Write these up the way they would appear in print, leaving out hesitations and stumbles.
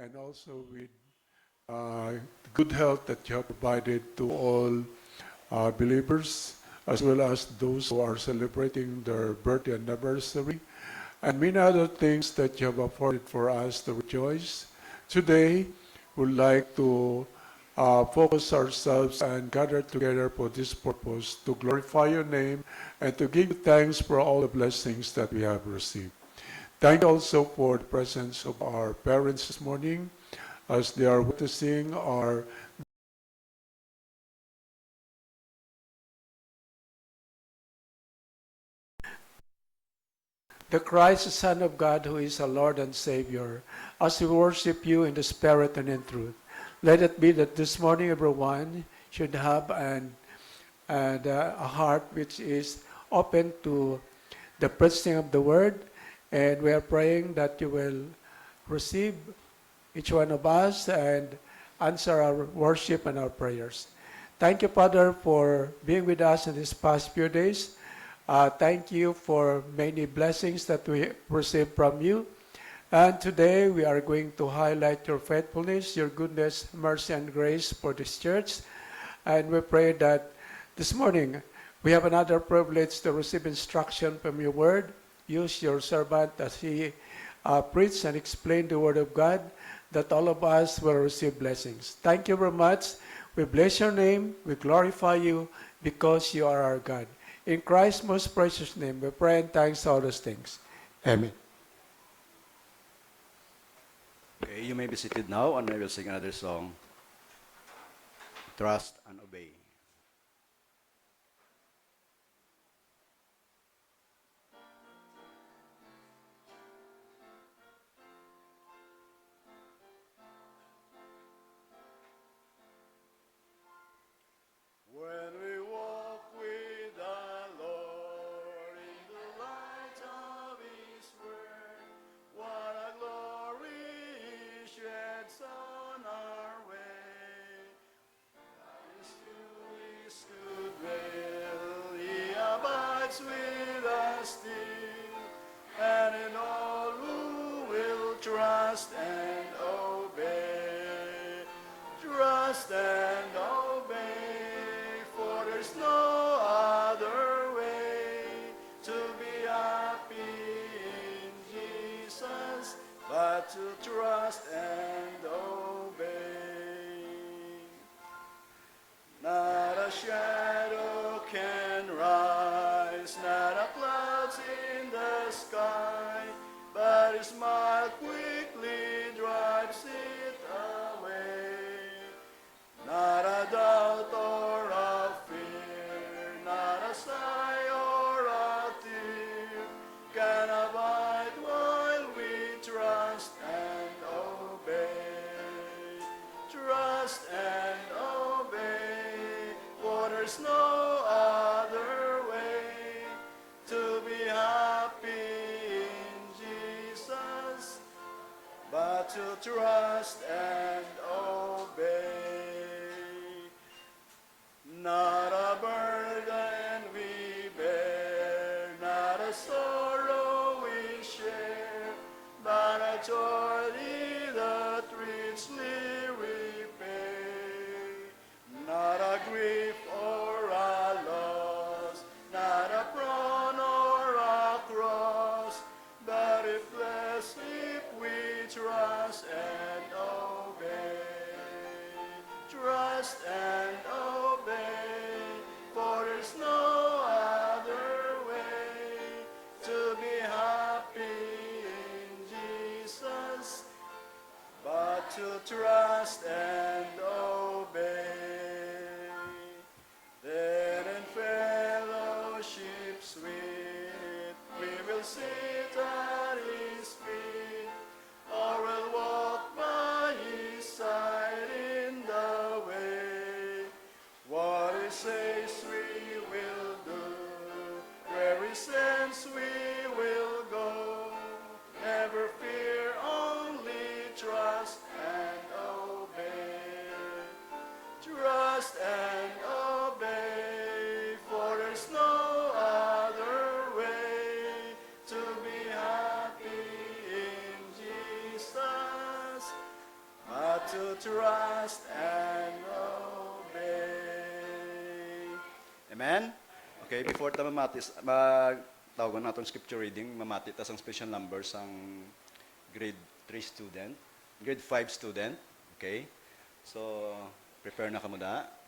and also with good health that you have provided to all believers, as well as those who are celebrating their birthday anniversary, and many other things that you have afforded for us to rejoice. Today, we'd like to focus ourselves and gather together for this purpose to glorify your name and to give you thanks for all the blessings that we have received. Thank you also for the presence of our parents this morning as they are witnessing our the Christ, the Son of God, who is our Lord and Savior, as we worship you in the Spirit and in truth. Let it be that this morning everyone should have a heart which is open to the preaching of the Word, and we are praying that you will receive each one of us and answer our worship and our prayers. Thank you, Father, for being with us in these past few days. Thank you for many blessings that we received from you. And today we are going to highlight your faithfulness, your goodness, mercy, and grace for this church. And we pray that this morning we have another privilege to receive instruction from your word. Use your servant as he preach and explain the word of God, that all of us will receive blessings. Thank you very much. We bless your name. We glorify you because you are our God. In Christ's most precious name, we pray and thanks all those things. Amen. Okay, you may be seated now, and I will sing another song, Trust and Obey. When we walk with the Lord in the light of His word, what a glory He sheds on our way. His good will, He abides with us still, and in all who will trust and obey. Trust and obey, for there's no other way to be happy in Jesus but to trust and obey. Not a shadow can rise, not a cloud in the sky, but His smile quickly drives it away. Not a doubt or a fear, not a sigh or a tear can abide while we trust and obey. Trust and obey, for there's no other way to be happy in Jesus but to trust and obey. Not a burden we bear, not a sorrow we share, but a joy that richly repay. Not a grief or a loss, not a crown or a cross, but if blessed if we trust and obey. Trust and obey, for there's no other way to be happy in Jesus but to trust and obey. Then in fellowship sweet we will sit at His feet, or will walk by His side in the way. What He says we will do, where He sends we will go. Never fear, only trust and obey. Trust and obey, for there's no other way to be trust and obey. Amen? Okay, before ta mamatis, magtawagan natin scripture reading, mamati ta ang special numbers ang grade 3 student, grade 5 student. Okay? So, prepare na ka muna.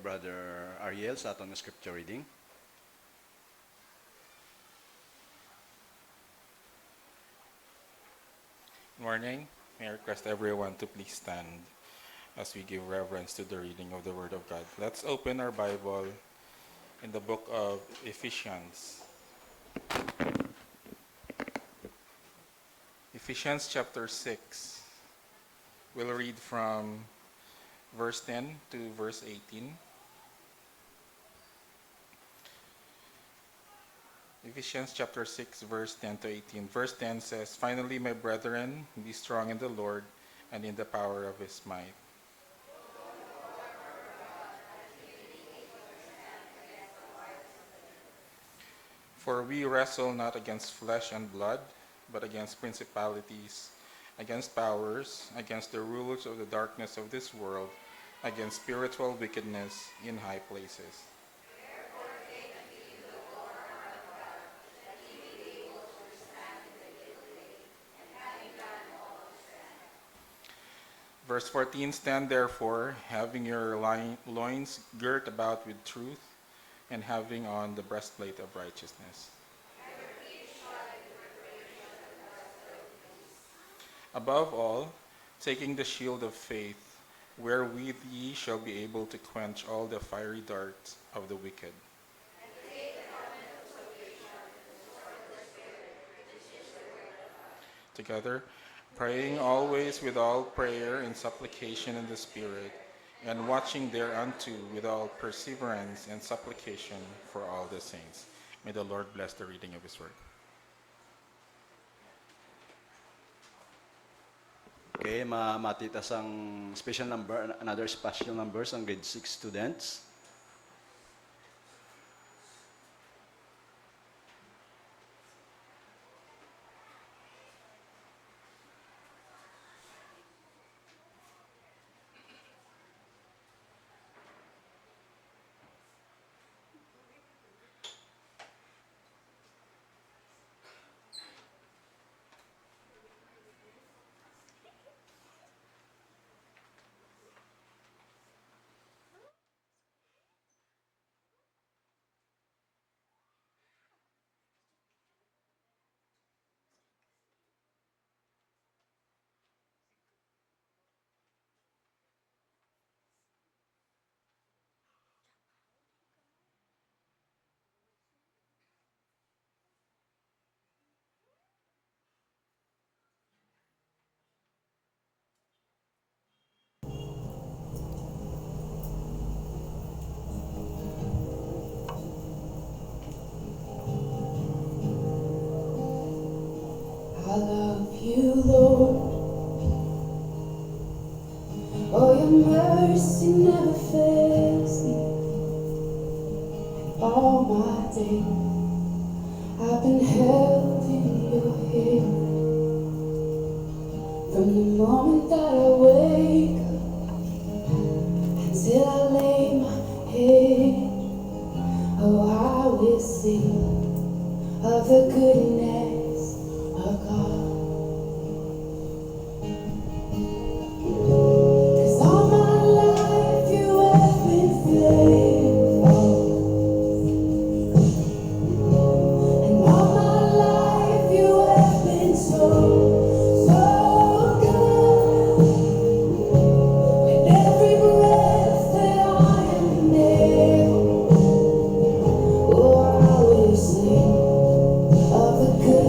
Brother Ariel sa atong scripture reading. Good morning. May I request everyone to please stand as we give reverence to the reading of the Word of God. Let's open our Bible in the book of Ephesians. Ephesians chapter 6. We'll read from verse 10 to verse 18. Ephesians chapter 6, verse 10 to 18. Verse 10 says, "Finally, my brethren, be strong in the Lord and in the power of his might. For we wrestle not against flesh and blood, but against principalities, against powers, against the rulers of the darkness of this world, against spiritual wickedness in high places." Verse 14, "Stand therefore, having your loins girt about with truth, and having on the breastplate of righteousness." Above all, taking the shield of faith, wherewith ye shall be able to quench all the fiery darts of the wicked. Together, praying always with all prayer and supplication in the Spirit, and watching thereunto with all perseverance and supplication for all the saints. May the Lord bless the reading of his word. Okay, mamati ta sang special number, another special numbers ang grade 6 students. I love you, Lord. Oh, your mercy never fails me. All my days I've been held in your hand. From the moment that I wake up until I lay my head, oh, I will sing of the goodness of God. 'Cause all my life you have been faithful, and all my life you have been so, so good. With every breath that I am able, oh, I will sing of the good.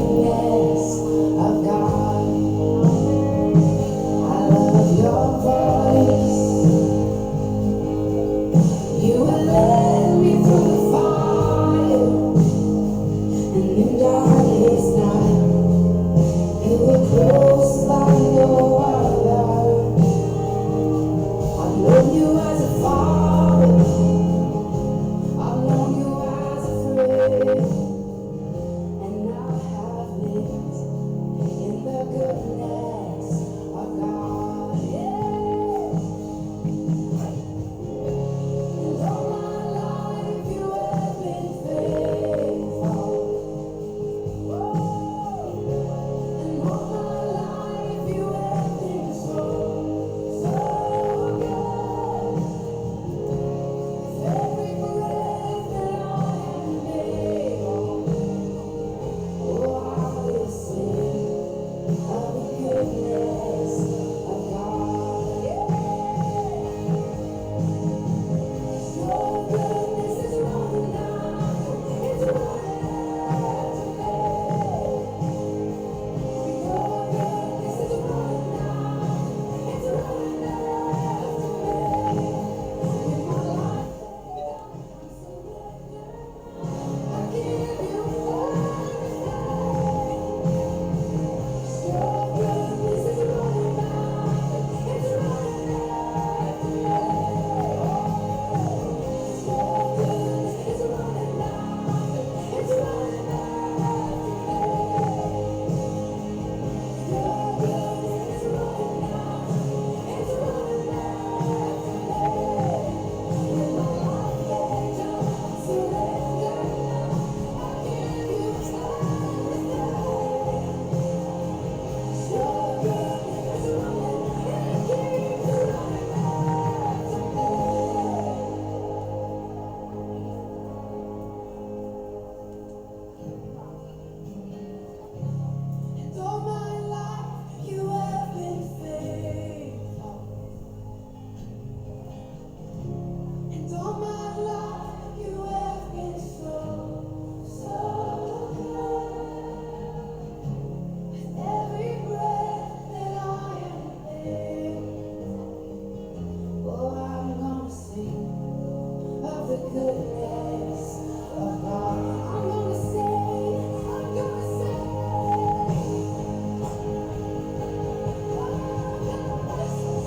goodness of God. I'm gonna sing, I'm gonna sing.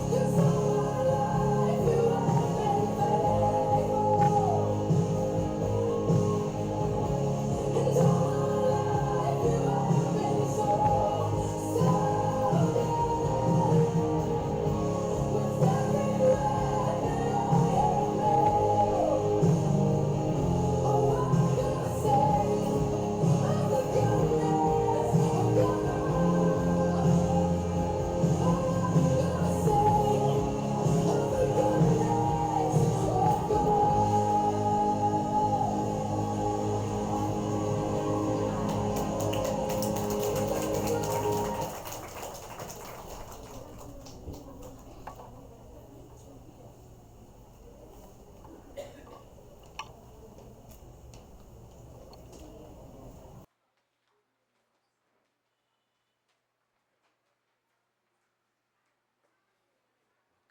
Cause all my life you have been faithful. And all my life you have been so, so good. With every breath that I am able, oh, I'm gonna sing of the goodness of God. Oh, I'm gonna sing of the goodness of God.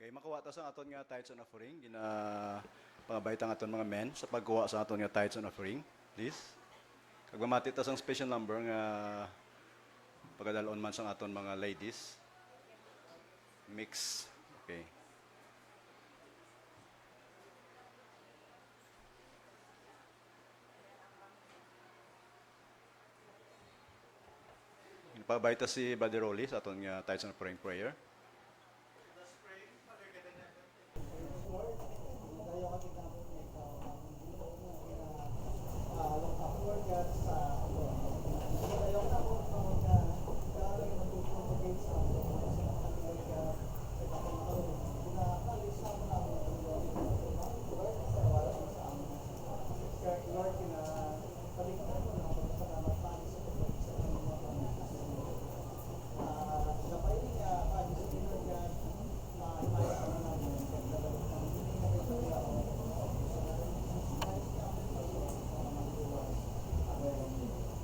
Okay, makuha ta sa aton nga tithes and offering. Gina pangabaytan aton mga men sa pagkuha sa aton nga tithes and offering. Please. Kag mamati ta sang special number nga pagadalon man sang aton mga ladies. Mix. Okay. Pabayta si Brother Rolly sa aton nga tithes and offering prayer.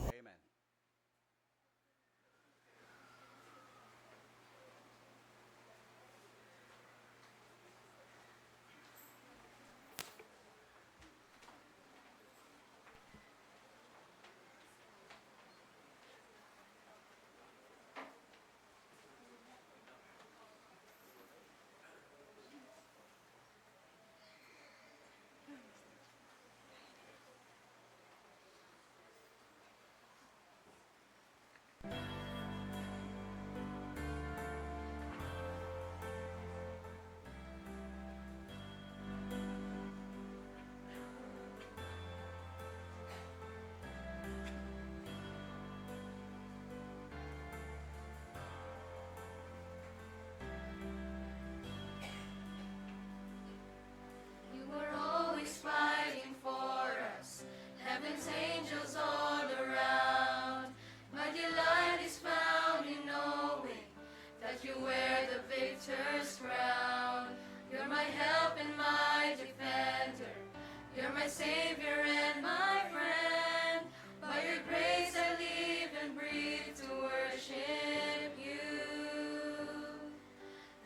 Amen. You were always fighting for us, heaven's angels all around. My delight is found in knowing that you wear the victor's crown. You're my help and my defender, you're my savior and my friend. By your grace I live and breathe to worship you.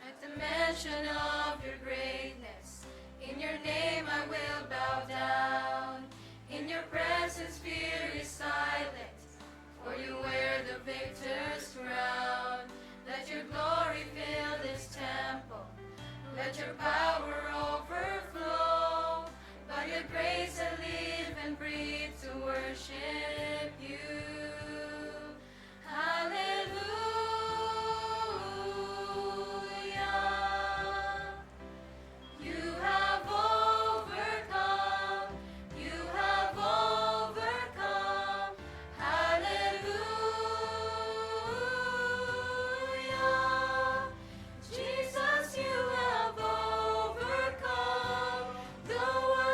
At the mention of your greatness, in your name I will bow down. In your presence fear is silent, for you wear the victor's crown. Let your glory fill this temple, let your power overflow. By your grace I live and breathe to worship you. Hallelujah. You have overcome. You have overcome. Hallelujah. Jesus, you have overcome the world.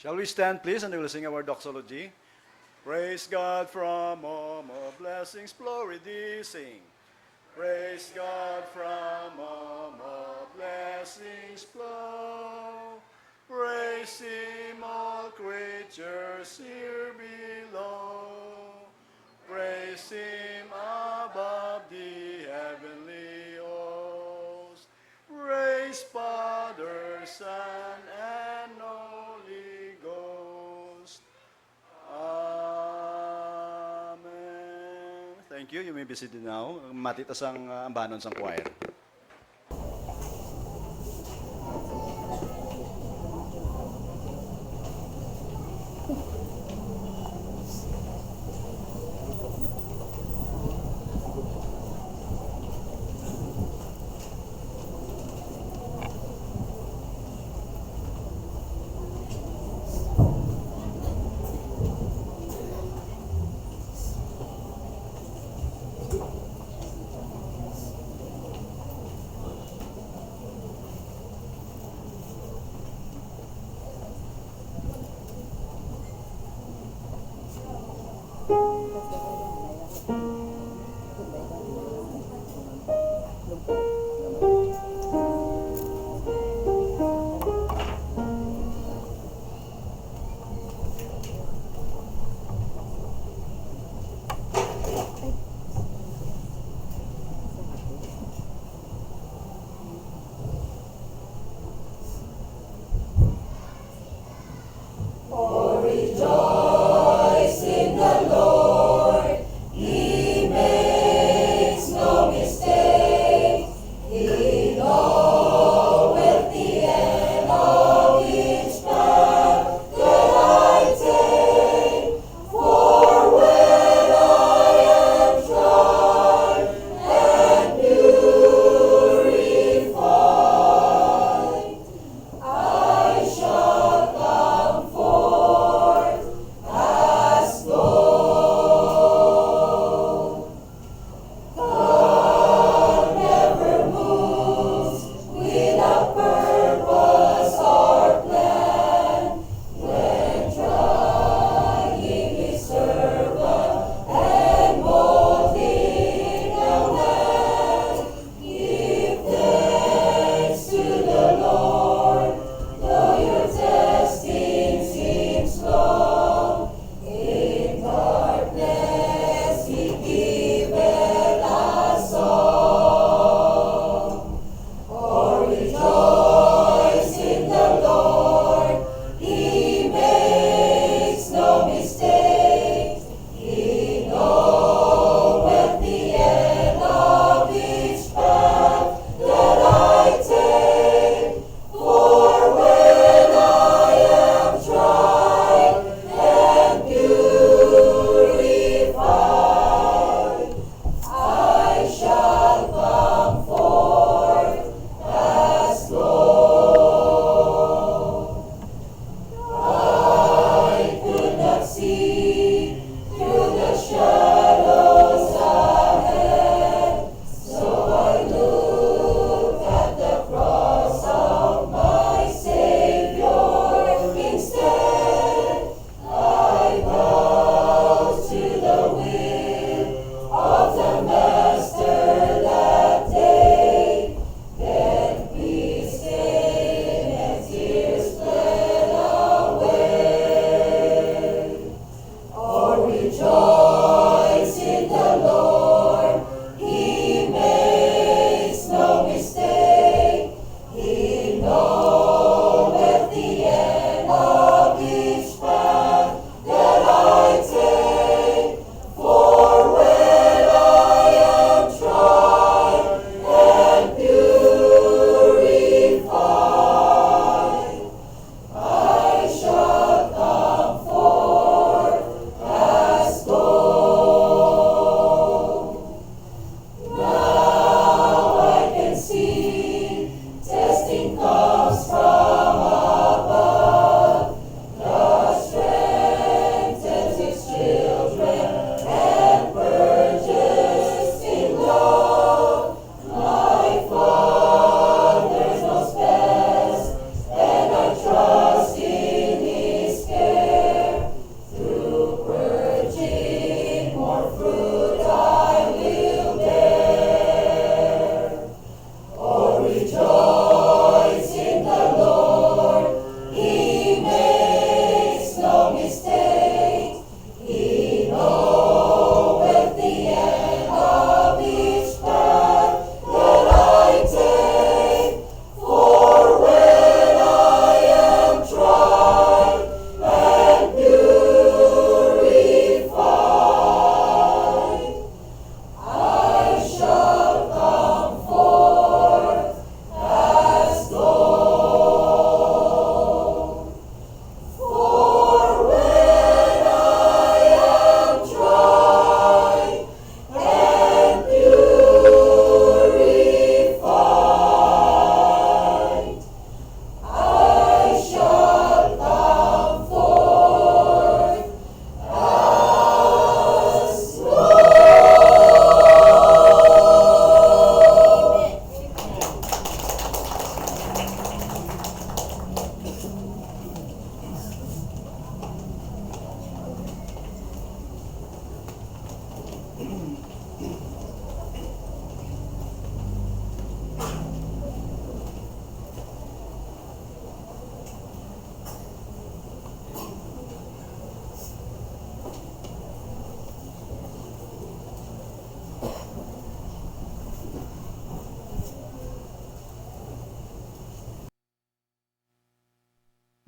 Shall we stand, please, and we will sing our doxology? Praise God from all blessings, glory thee, sing. Praise God from all blessings flow. Praise Him, all creatures here below. Praise Him above the heavenly host. Praise Father, Son, and Holy Ghost. Amen. Thank you. You may be seated now. Matitas ang ambanon sang choir.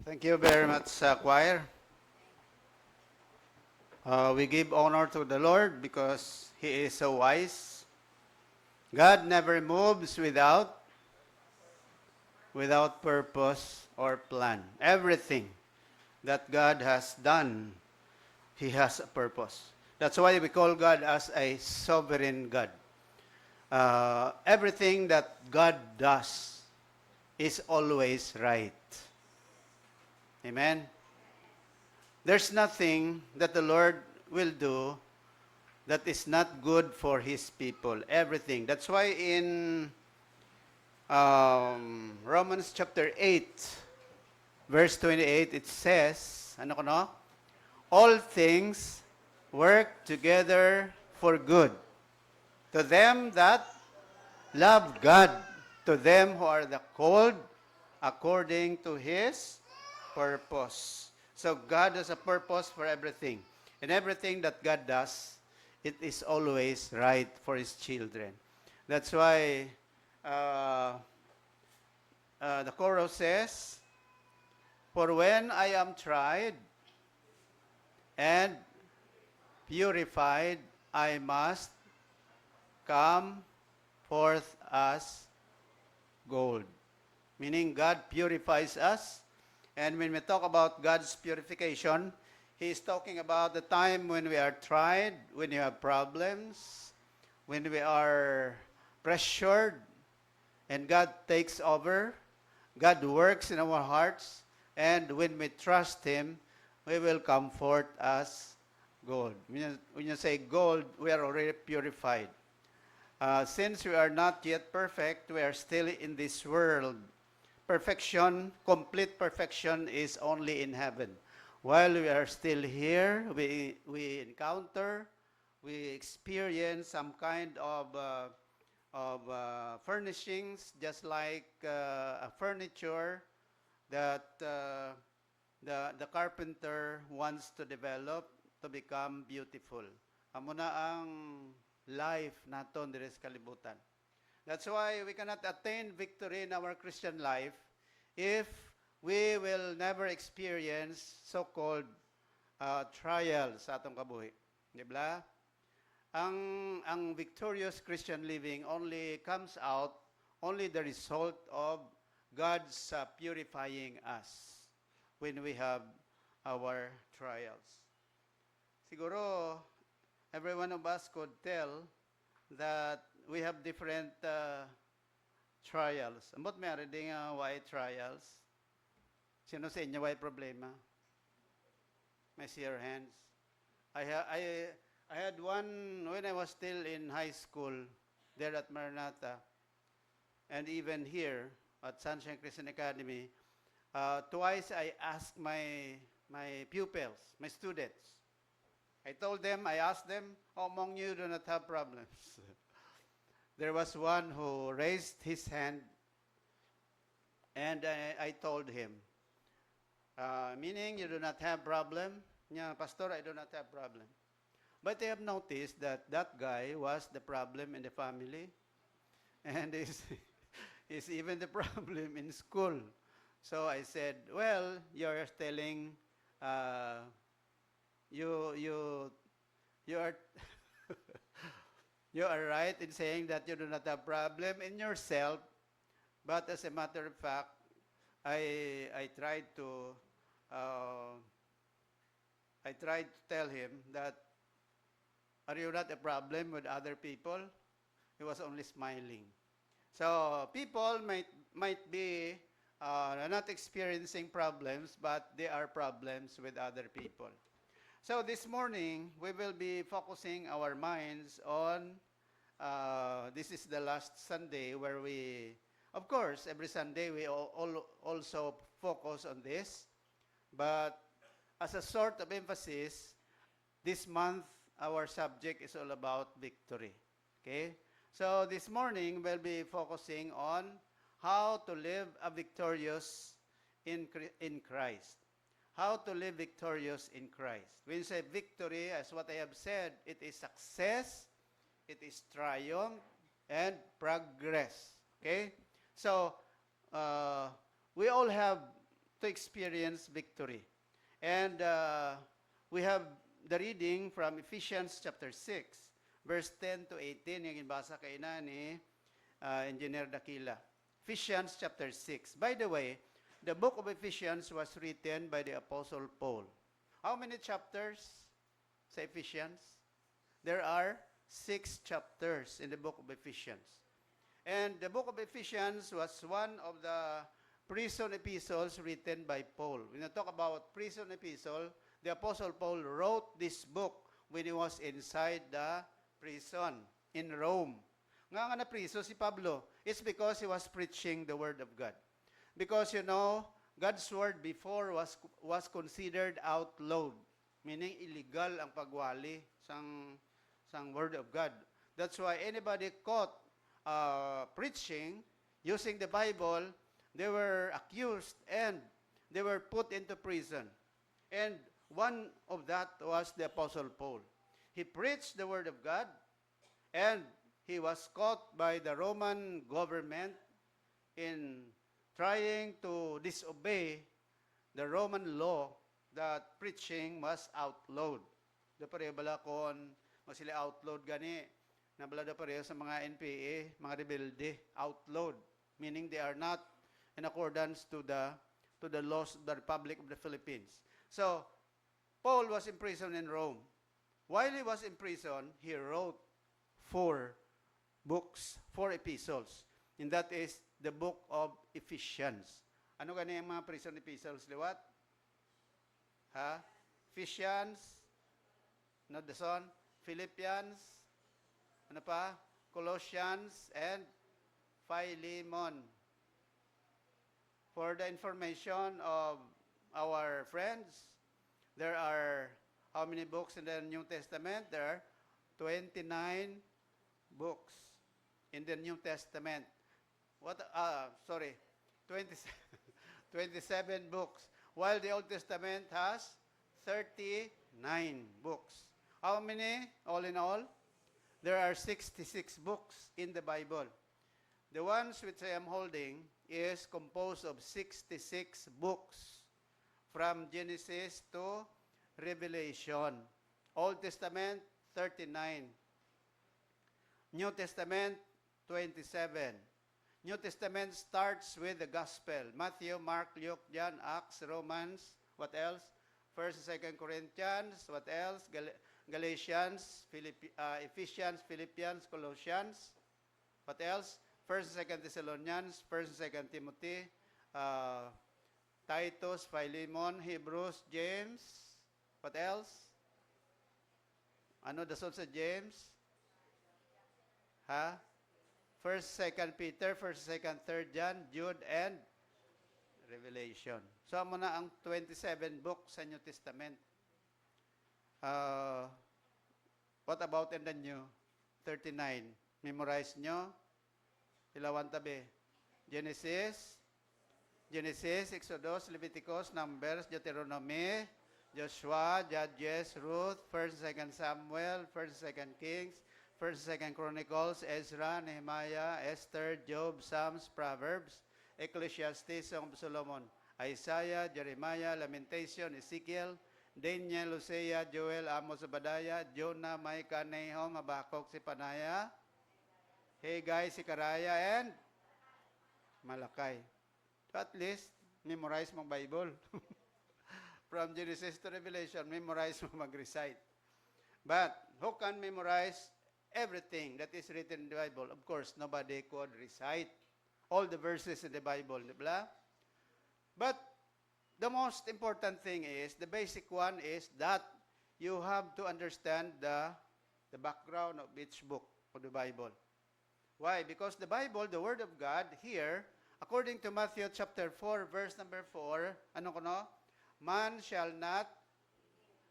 Thank you very much, choir. We give honor to the Lord because He is so wise. God never moves without purpose or plan. Everything that God has done, He has a purpose. That's why we call God as a sovereign God. Everything that God does is always right. Amen. There's nothing that the Lord will do that is not good for His people. Everything. That's why in Romans chapter 8, verse 28, it says, ano ko no? All things work together for good to them that love God, to them who are the called according to His purpose. So God has a purpose for everything. And everything that God does, it is always right for His children. That's why the chorus says, for when I am tried and purified, I must come forth as gold. Meaning God purifies us. And when we talk about God's purification, He is talking about the time when we are tried, when you have problems, when we are pressured, and God takes over. God works in our hearts, and when we trust Him, we will come forth as gold. When you say gold, we are already purified. Since we are not yet perfect, we are still in this world. Perfection, complete perfection is only in heaven. While we are still here, we encounter, we experience some kind of furnishings, just like a furniture that the carpenter wants to develop to become beautiful. Amo na ang life naton diri sa kalibutan. That's why we cannot attain victory in our Christian life if we will never experience so-called trials sa atong kabuhi. Di ba? Ang victorious Christian living only comes out, only the result of God's purifying us when we have our trials. Siguro, every one of us could tell that we have different trials. Ambot may ariding why trials? Sino sa inyo why problema? May see your hands. I had one when I was still in high school there at Maranatha, and even here at Sunshine Christian Academy. Twice I asked my pupils, my students. I told them, I asked them, how among you do not have problems? There was one who raised his hand, and I told him, meaning you do not have problem? Yeah, Pastor, I do not have problem. But I have noticed that that guy was the problem in the family, and is even the problem in school. So I said, well, you're telling, you are you are right in saying that you do not have problem in yourself, but as a matter of fact, I tried to tell him that, are you not a problem with other people? He was only smiling. So people might be not experiencing problems, but they are problems with other people. So this morning, we will be focusing our minds on, this is the last Sunday where we, of course, every Sunday we also focus on this, but as a sort of emphasis, this month our subject is all about victory. Okay? So this morning we'll be focusing on how to live a victorious in Christ. How to live victorious in Christ. When you say victory, as what I have said, it is success, it is triumph, and progress. Okay? So, we all have to experience victory. And we have the reading from Ephesians chapter 6, verse 10 to 18, yung inbasa kay na ni Engineer Dakila. Ephesians chapter 6. By the way, the book of Ephesians was written by the Apostle Paul. How many chapters sa Ephesians? There are 6 chapters in the book of Ephesians. And the book of Ephesians was one of the prison epistles written by Paul. When I talk about prison epistle, the Apostle Paul wrote this book when he was inside the prison in Rome. Nga na priso si Pablo, it's because he was preaching the Word of God. Because, you know, God's Word before was considered outlawed, meaning illegal ang pagwali sang Word of God. That's why anybody caught preaching using the Bible, they were accused and they were put into prison. And one of that was the Apostle Paul. He preached the Word of God, and he was caught by the Roman government in trying to disobey the Roman law that preaching was outlawed. Da pareho bala kon sila outlawed gani, nabala da pareho sa mga NPA, mga rebelde, outlawed, meaning they are not in accordance to the laws of the Republic of the Philippines. So, Paul was imprisoned in Rome. While he was in prison, he wrote 4 books, 4 epistles. And that is the book of Ephesians. Ano gani ang mga prison epistles, liwat? Ha? Ephesians, no, the son, Philippians, ano pa? Colossians, and Philemon. For the information of our friends, there are how many books in the New Testament? There are 29 books in the New Testament. 27 books. While the Old Testament has 39 books. How many, all in all? There are 66 books in the Bible. The ones which I am holding is composed of 66 books from Genesis to Revelation. Old Testament, 39. New Testament, 27. New Testament starts with the Gospel. Matthew, Mark, Luke, John, Acts, Romans, what else? 1st and 2nd Corinthians, what else? Galatians, Ephesians, Philippians, Colossians, what else? 1st and 2nd Thessalonians, 1st and 2nd Timothy, Titus, Philemon, Hebrews, James, what else? Ano dason sa James? Ha? 1st, 2nd Peter, 1st, 2nd, 3rd John, Jude, and Revelation. So, amo na ang 27 books sa New Testament. What about in the New? 39. Memorize nyo? Ilawan tabi. Genesis, Exodus, Leviticus, Numbers, Deuteronomy, Joshua, Judges, Ruth, 1st, 2nd Samuel, 1st, 2nd Kings, 1st, 2nd Chronicles, Ezra, Nehemiah, Esther, Job, Psalms, Proverbs, Ecclesiastes, Song of Solomon, Isaiah, Jeremiah, Lamentation, Ezekiel, Daniel, Hosea, Joel, Amos, Obadiah, Jonah, Micah, Nahum, Habakkuk, Zephaniah, Haggai, Zechariah, and Malachi. So at least, memorize mong Bible. From Genesis to Revelation, memorize mo mag-recite. But who can memorize everything that is written in the Bible? Of course, nobody could recite all the verses in the Bible. Diba? But the most important thing is, the basic one is that you have to understand the background of each book of the Bible. Why? Because the Bible, the Word of God, here, according to Matthew chapter 4, verse number 4, ano ko no? Man shall not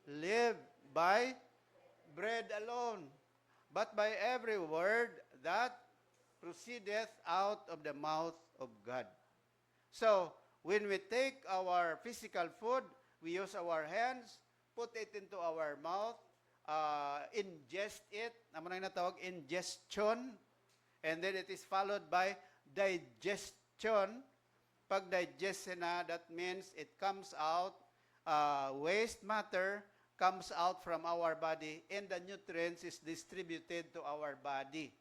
live by bread alone, but by every word that proceedeth out of the mouth of God. So, when we take our physical food, we use our hands, put it into our mouth, ingest it, naman ang natawag, ingestion, and then it is followed by digestion, pag digest na, that means it comes out, waste matter comes out from our body, and the nutrients is distributed to our body.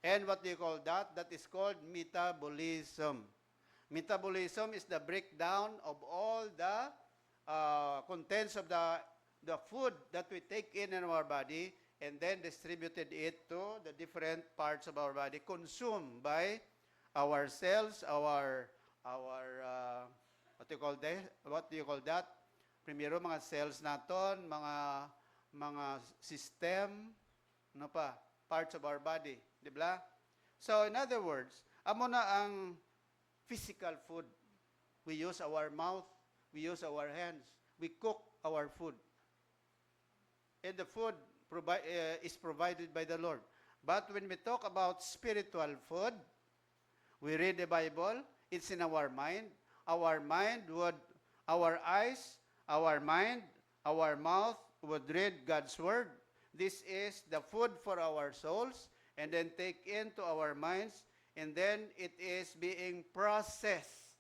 And what do you call that? That is called metabolism. Metabolism is the breakdown of all the contents of the food that we take in our body, and then distributed it to the different parts of our body, consumed by our cells, our what do you call that? Primero mga cells naton, mga system, ano pa, parts of our body, di ba? So in other words, amo na ang physical food. We use our mouth, we use our hands, we cook our food. And the food is provided by the Lord. But when we talk about spiritual food, we read the Bible, it's in our mind. Our eyes, our mind, our mouth would read God's word. This is the food for our souls, and then take into our minds, and then it is being processed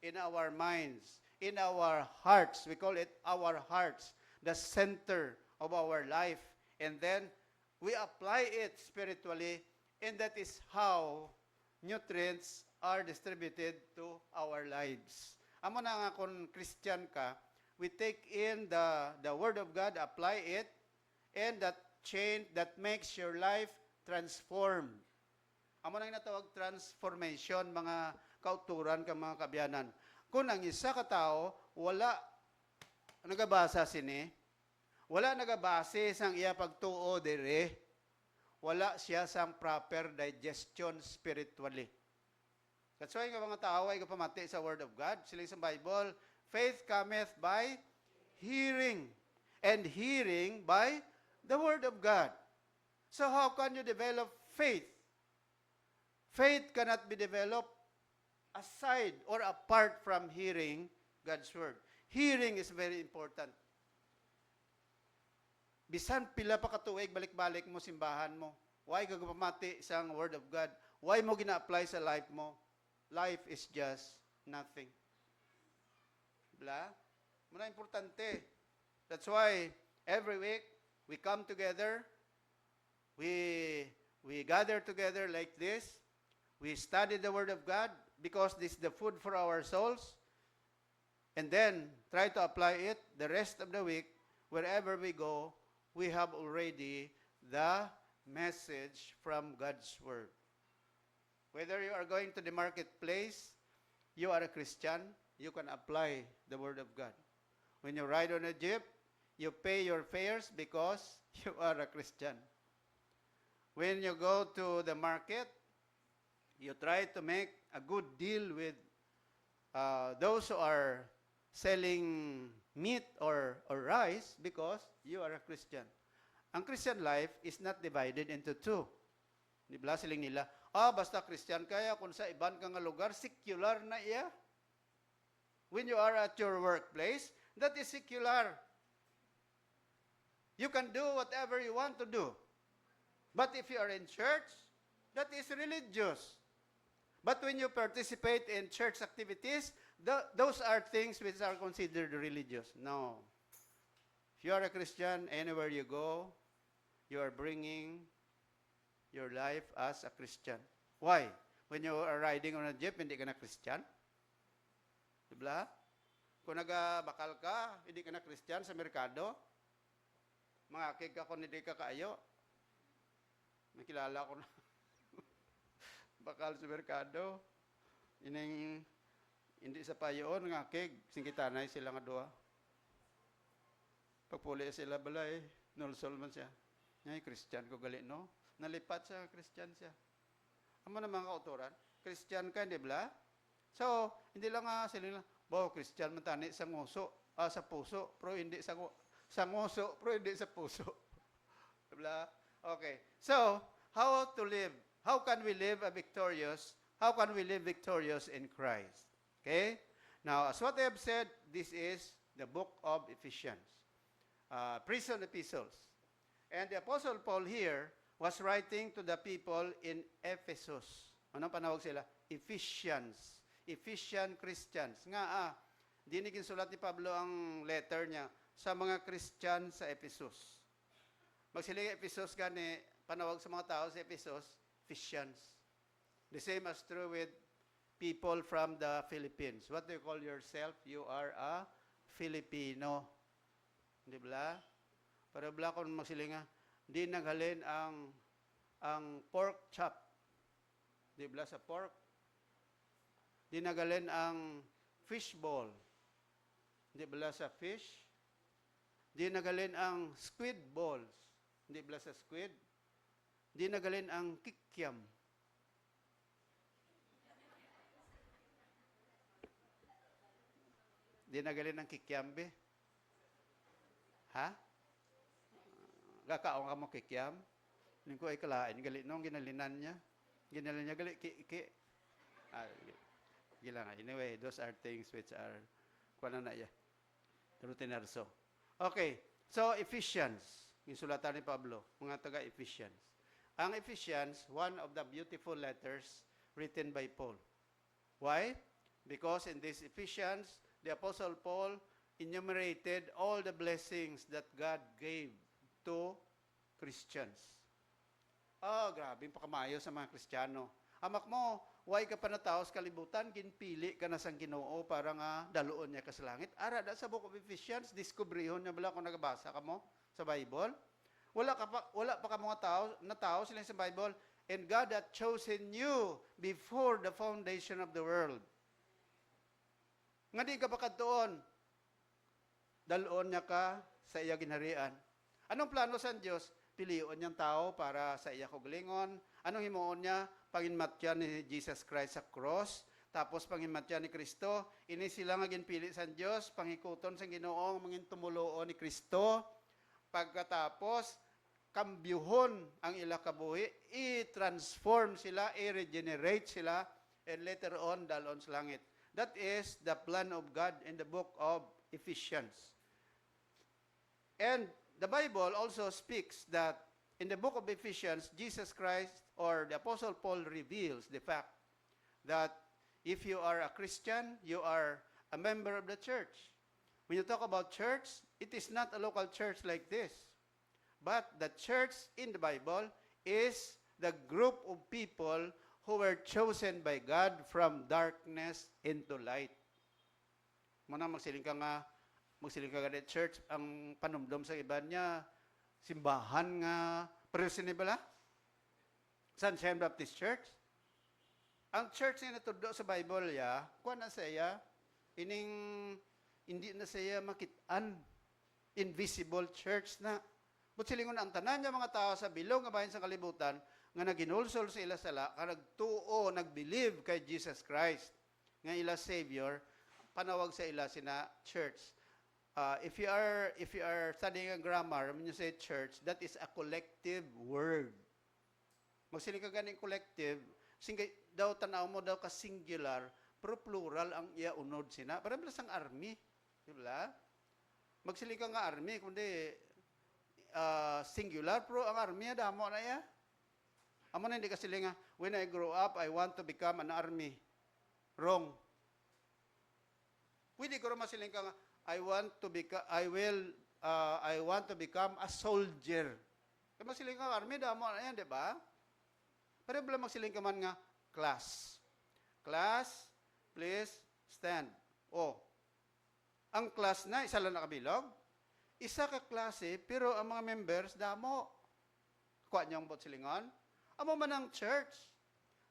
in our minds, in our hearts. We call it our hearts, the center of our life. And then we apply it spiritually, and that is how nutrients are distributed to our lives. Amo na nga kung Christian ka, we take in the Word of God, apply it, and that change, that makes your life transformed. Amo na yung natawag transformation, mga kauturan ka mga kabyanan. Kung ang isa ka tao, wala nagabasa sini, wala nagabase sang iya pagtuo dire, wala siya sang proper digestion spiritually. That's why nga mga tao ay kapamati sa Word of God. Sila sa Bible, faith cometh by hearing, and hearing by the Word of God. So how can you develop faith? Faith cannot be developed aside or apart from hearing God's Word. Hearing is very important. Bisan pila pa katuig, balik-balik mo simbahan mo. Why gagapamati sa Word of God? Why mo gina-apply sa life mo? Life is just nothing. Bla? Muna importante. That's why every week we come together, we gather together like this, we study the Word of God because this is the food for our souls, and then try to apply it the rest of the week. Wherever we go, we have already the message from God's Word. Whether you are going to the marketplace, you are a Christian, you can apply the Word of God. When you ride on a jeep, you pay your fares because you are a Christian. When you go to the market, you try to make a good deal with those who are selling meat or rice because you are a Christian. Ang Christian life is not divided into two. Di ba siling nila, basta Christian kaya, kung sa iban ka nga lugar, secular na iya. When you are at your workplace, that is secular. You can do whatever you want to do. But if you are in church, that is religious. But when you participate in church activities, those are things which are considered religious. No. If you are a Christian, anywhere you go, you are bringing your life as a Christian. Why? When you are riding on a jeep, hindi ka na Christian? Diba? Kung nagabakal ka, hindi ka na Christian sa merkado, mangakig ka kung hindi ka kaayo. May kilala ko na. Bakal sa merkado. Hindi sa payoon, ngakig. Singkitanay sila nga doa. Pagpuli sila balay, nulsol man siya. Ngay, Christian ko gali, no? Nalipat sa Christian siya. Amo na mga kauturan, Christian ka, hindi ba? So, hindi lang sila lang, Christian man tani sa nguso, sa puso, pero hindi sa nguso, pero hindi sa puso. Diba? Okay. So, how to live? How can we live victorious? How can we live victorious in Christ? Okay? Now, as what I have said, this is the book of Ephesians. Prison epistles. And the Apostle Paul here was writing to the people in Ephesus. Anong panawag sila? Ephesians. Ephesian Christians. Nga dinigin sulat ni Pablo ang letter niya sa mga Christian sa Ephesus. Magsiling Ephesus gani, panawag sa mga tao sa Ephesus, Ephesians. The same as true with people from the Philippines. What do you call yourself? You are a Filipino. Di ba? Para bla kung magsilinga, di naghalin ang pork chop. Di ba sa pork? Di naghalin ang fish ball. Di ba sa fish? Di naghalin ang squid balls. Di ba sa squid? Di naghalin ang kikiam. Di naghalin ang kikiam, be? Ha? Gakaon ka mo kikiam? Ning ko ay kalain, gali nung ginalinan niya. Ginalinan niya, gali, gila nga. Anyway, those are things which are, kuha na ya, rutinerso. Okay, so Ephesians, yung sulatan ni Pablo, mga taga-Ephesians. Ang Ephesians, one of the beautiful letters written by Paul. Why? Because in this Ephesians, the Apostle Paul enumerated all the blessings that God gave to Christians. Grabe, pakamayo sa mga Kristiyano. Amak mo, why ka pa nataos kalibutan, ginpili ka na sang Ginoo para nga daluon niya ka sa langit. Ara, da sa Book of Ephesians, diskubrihon niya bala kung nagabasa ka mo sa Bible. Wala pa ka mga tao sila sa Bible. And God hath chosen you before the foundation of the world. Nga di ka pa kadtoon, daluon niya ka sa iya ginharian. Anong plano sa Diyos? Pilion niyang tao para sa iya kagalingon. Anong himuon niya? Panginmatyan ni Jesus Christ sa cross. Tapos panginmatyan ni Kristo. Ini sila nga ginpili sa Diyos. Pangikuton sa Ginoong mangin tumuloon ni Kristo. Pagkatapos, kambyuhon ang ila kabuhi. I-transform sila, i-regenerate sila. And later on, dalon sa langit. That is the plan of God in the book of Ephesians. And the Bible also speaks that in the book of Ephesians, Jesus Christ or the Apostle Paul reveals the fact that if you are a Christian, you are a member of the church. When you talk about church, it is not a local church like this. But the church in the Bible is the group of people who were chosen by God from darkness into light. Muna magsiling ka nga church, ang panumdum sa iba niya, simbahan nga, pero sinibala? Sunshine Baptist Church? Ang church na natudo sa Bible ya, kuha na siya, hindi na siya makitaan. Invisible church na. But silingon ang tanan niya mga tao sa bilog nga bahin sa kalibutan, nga naginulsol sa ila sala, nga nagtuo, nagbelieve kay Jesus Christ, nga ila Savior, panawag sa ila sina church. If you are studying a grammar, when you say church, that is a collective word. Magsiling ka ganing collective, daw tanaw mo daw ka singular, pero plural ang iya unod sina. Parang sang army. Diba? Magsiling ka nga army, kundi singular, pero ang army, damo na iya. Amo na hindi kasi nga, when I grow up, I want to become an army. Wrong. Pwede ko rin masiling ka nga, I want to become a soldier. Kaya masiling ka army, damo na yan, di ba? Pero bala magsiling ka man nga, class. Class, please stand. Ang class na, isa lang nakabilog. Isa ka klase, pero ang mga members, damo. Kuha niyang bot silingon. Amo man ang church.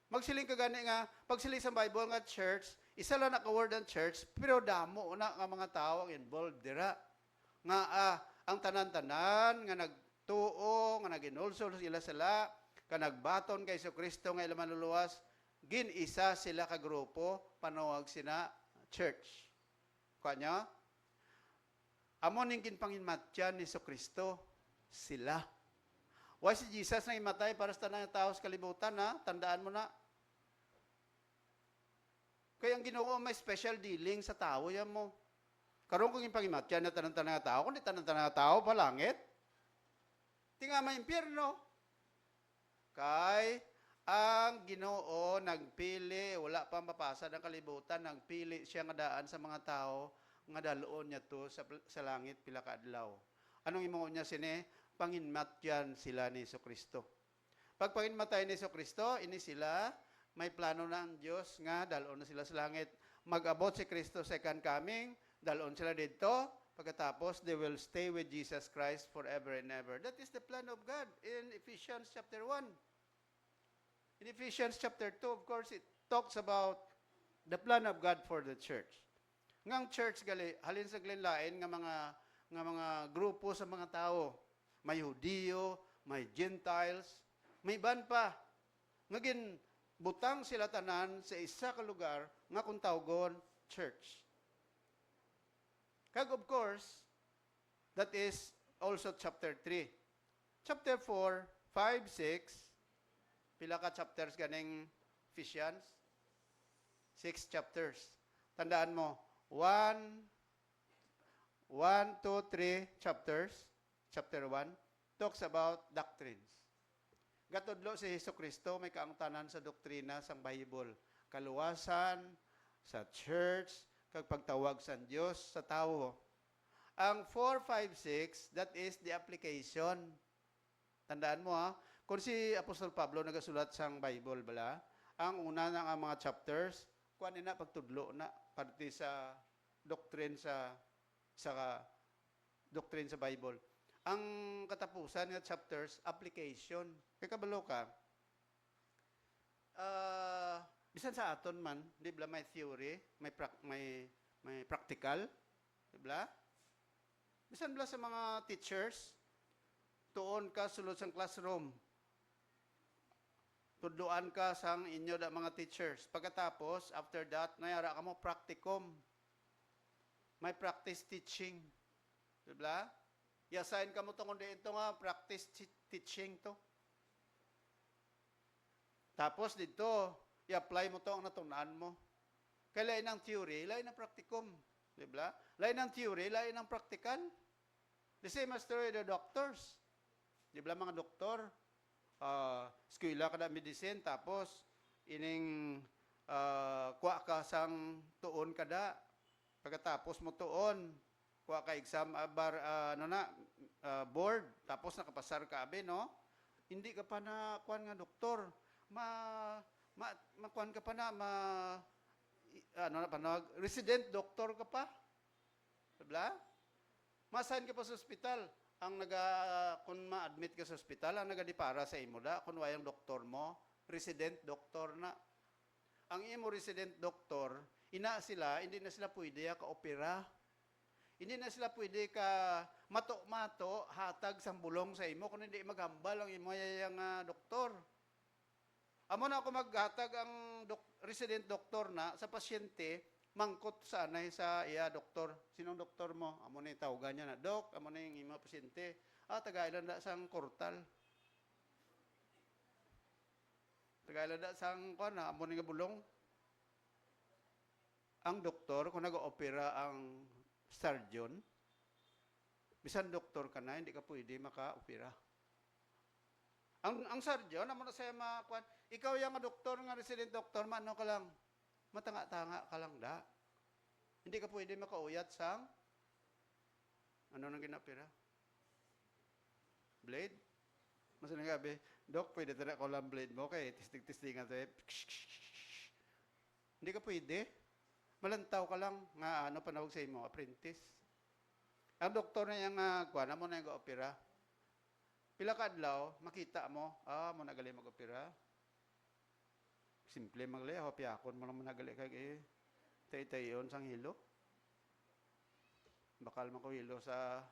Magsiling ka gani nga, pagsiling sa Bible nga church, isa lang naka-word ang church, pero damo na nga mga tao ang involved dira. Nga ang tanan-tanan, nga nagtuo, nga naginulsol sila sila, ka nagbaton kay Kristo nga ila manluluwas, gin-isa sila ka grupo, panawag sina church. Kanya? Amo ning ginpanginmatyan ni Kristo, sila. Why si Jesus na imatay para sa tanang tao sa kalibutan, ha? Tandaan mo na. Kaya ang Ginoo may special dealing sa tao, yan mo. Karoon kong ipangimatyan na tanang tao, kundi tanang tao pa langit. Tinga may impyerno. Kay, Ang Ginoo nagpili, wala pa mapasa ng kalibutan, nagpili siya nga daan sa mga tao nga daloon niya to sa langit pila ka adlaw. Anong imo niya sini? Panginmatyan sila ni Kristo. Pag panginmatay ni Kristo, ini sila may plano na ang Diyos nga daloon na sila sa langit. Mag-abot si Kristo second coming, daloon sila dito, pagkatapos they will stay with Jesus Christ forever and ever. That is the plan of God in Ephesians chapter 1. In Ephesians chapter 2, of course, it talks about the plan of God for the church. Ngang church gali halin sa glenlain nga mga grupo sa mga tao. May Hudiyo, may Gentiles, may iban pa. Ngagin butang sila tanan sa isa ka lugar nga kung tawgon church. Kag of course, that is also chapter 3. Chapter 4, 5, 6, pila ka chapters ganing Ephesians? 6 chapters. Tandaan mo, 1, 2, 3 chapters. Chapter 1 talks about doctrines. Gatudlo si Jesucristo may kaangtanan sa doktrina sang Bible. Kaluwasan sa church, kag pagtawag sa Dios sa tao. Ang 4, 5, 6, that is the application. Tandaan mo ha, kung si Apostol Pablo nagasulat sang Bible bala, ang una ng mga chapters, kuan na pagtudlo na parte sa doctrine sa doctrine sa Bible. Ang katapusan ng chapters, application. Kaya kabalo ka, bisan sa aton man, di ba may theory, may practical, di ba? Bisan ba sa mga teachers, tuon ka sulod sa classroom, tudloan ka sang inyo da mga teachers. Pagkatapos, after that, nayara ka mo practicum. May practice teaching. Diba? I-assign ka mo itong ito nga, practice teaching to. Tapos dito, i-apply mo to ang natunaan mo. Kaya lain ang theory, lain ang practicum. Diba? Lain ang theory, lain ang practical. The same as the doctors. Diba mga doktor? Eskwela ka na medicine, tapos ining kuha ka sang tuon kada. Pagkatapos mo tuon, kuha ka exam board, tapos nakapasar ka abe, no? Hindi ka pa na kuan nga doktor. Makuan ka pa na resident doctor ka pa. Diba? Masign ka pa sa ospital. Kung ma-admit ka sa ospital, ang nagadipara sa imo da, kung wayang doktor mo, resident doktor na. Ang imo resident doktor, hindi na sila pwede ka-opera. Hindi na sila pwede ka mato-mato, hatag sang bulong sa imo, kung hindi maghambal ang imo yung doktor. Amo na ako maghatag ang resident doktor na sa pasyente, mangkot sa anay sa doktor. Sinong doktor mo? Amo na yung tawagan niya na, Dok, amo na yung ima pasyente. Tagailan da sang kortal. Tagailan da sang amo na nga bulong. Ang doktor, kung nag-opera ang surgeon, bisan doktor ka na, hindi ka pwede maka-opera. Ang surgeon, amo na sa'yo makuan, ikaw yung doktor, nga resident doktor, ano ka lang, matanga-tanga ka lang da. Hindi ka pwede makauyat sang ano nang ginapira? Blade? Masa nga gabi, Dok, pwede tada ko lang blade mo kay testing-testingan to. Hindi ka pwede. Malantaw ka lang nga panawag sa imo, apprentice. Ang doktor na yung kuan mo na yung opera. Pila ka adlaw, makita mo, mo nagali mag-opera. Simple magle, hopyakon mo naman nagali kay tay-tayon sang hilo. Bakal man ko hilo sa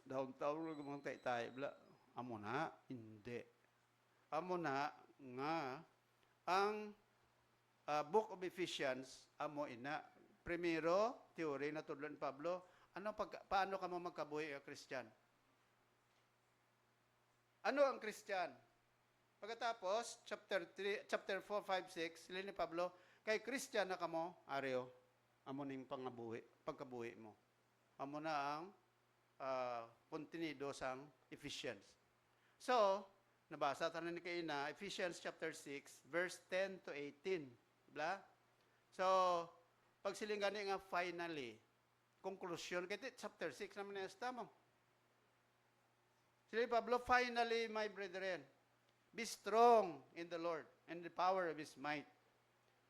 downtown ng tay-tay bla. Amo na, hindi. Amo na nga ang Book of Ephesians amo ina. Primero, teori na tudlon Pablo, paano ka mo magkabuhi ang Christian? Ano ang Christian? Pagkatapos, chapter 4, 5, 6, sila ni Pablo, kay Christian na kamo, areo, amo ning pagkabuhi mo. Amo na ang kontenido sang Ephesians. So, nabasa tanan ni kaina, Ephesians chapter 6, verse 10 to 18. Diba? So, pag siling gani nga finally, conclusion, kaya chapter 6 naman na tama. Sila Pablo, finally, my brethren, be strong in the Lord and the power of His might.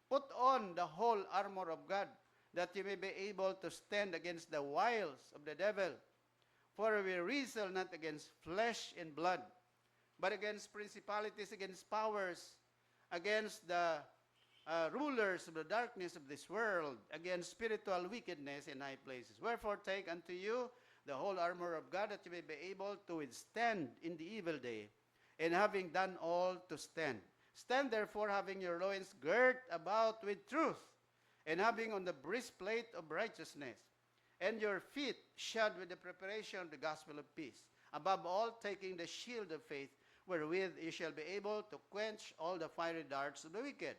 Put on the whole armor of God, that you may be able to stand against the wiles of the devil. For we wrestle not against flesh and blood, but against principalities, against powers, against the rulers of the darkness of this world, against spiritual wickedness in high places. Wherefore take unto you the whole armor of God, that you may be able to withstand in the evil day, and having done all, to stand. Stand therefore, having your loins girt about with truth, and having on the breastplate of righteousness, and your feet shod with the preparation of the gospel of peace. Above all, taking the shield of faith, wherewith you shall be able to quench all the fiery darts of the wicked.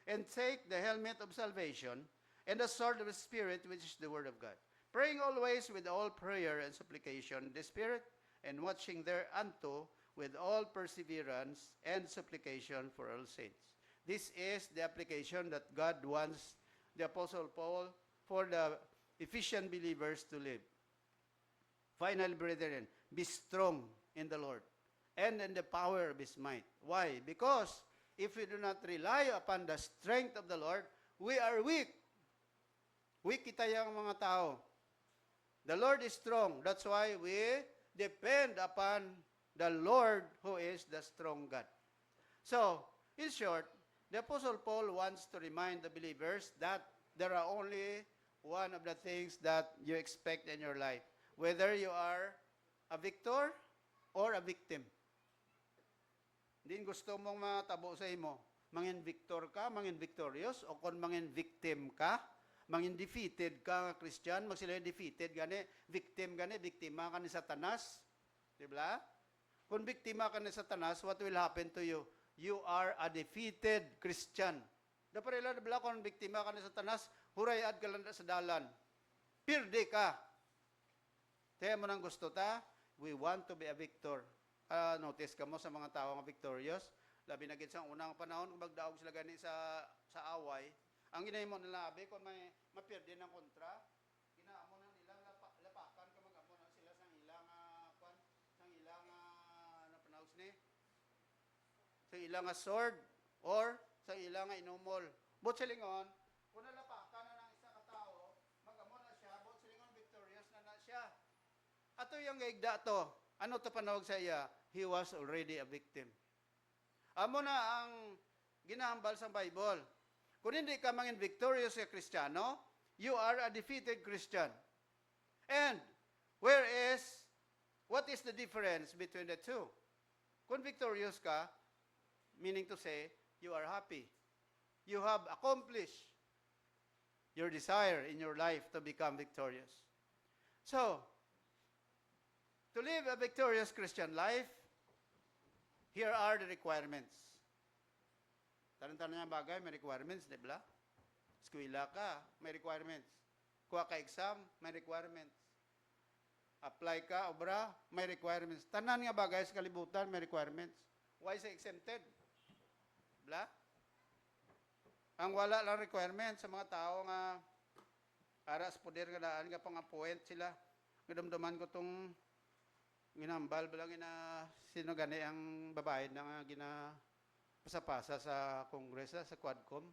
And take the helmet of salvation, and the sword of the Spirit, which is the word of God. Praying always with all prayer and supplication in the Spirit, and watching thereunto with all perseverance and supplication for all saints. This is the application that God wants the Apostle Paul for the Ephesian believers to live. Finally, brethren, be strong in the Lord and in the power of His might. Why? Because if we do not rely upon the strength of the Lord, we are weak. Weak kita yung mga tao. The Lord is strong. That's why we depend upon the Lord who is the strong God. So, in short, the Apostle Paul wants to remind the believers that there are only one of the things that you expect in your life. Whether you are a victor or a victim. Hindi gusto mong matabo sa imo. Mangin victor ka, mangin victorious, o kung mangin victim ka, mangin defeated ka nga Christian, magsila defeated gani, victim gani, biktima ka ni Satanas. Diba? Kung biktima ka ni Satanas, what will happen to you? You are a defeated Christian. Dapat ila nabla kung biktima ka ni Satanas, hurayad ka lang sa dalan. Pirde ka. Kaya mo nang gusto ta, we want to be a victor. Notice ka mo sa mga tao nga victorious, labi na gid sa unang panahon kung magdaog sila gani sa away, ang ginahimo nila abi kung may mapirde ng kontra, ginaamo na nila lapakan ka magamo na sila sang ilang kwan, sang ilang ano pronounce ni? Sang ilang sword or sang ilang inumol. But silingon, kung nalapakan na ng isa ka tao, magamo na siya, but silingon victorious na siya. Ato yung gaigda to. Ano to panawag sa iya? He was already a victim. Amo na ang ginahambal sa Bible. Kung hindi ka mangin victorious sa Kristiyano, you are a defeated Christian. And what is the difference between the two? Kung victorious ka, meaning to say, you are happy. You have accomplished your desire in your life to become victorious. So, to live a victorious Christian life, here are the requirements. Taran-taran niya bagay, may requirements, di ba? Eskwela ka, may requirements. Kuha ka exam, may requirements. Apply ka, obra, may requirements. Tanan nga bagay sa kalibutan, may requirements. Why is it exempted? Bla? Ang wala lang requirements sa mga tao nga aras poder nga daan nga pang-appoint sila. Gadamdaman ko tong ginambal bilang sino gani ang babae na pasapasa sa Congress sa Quadcom.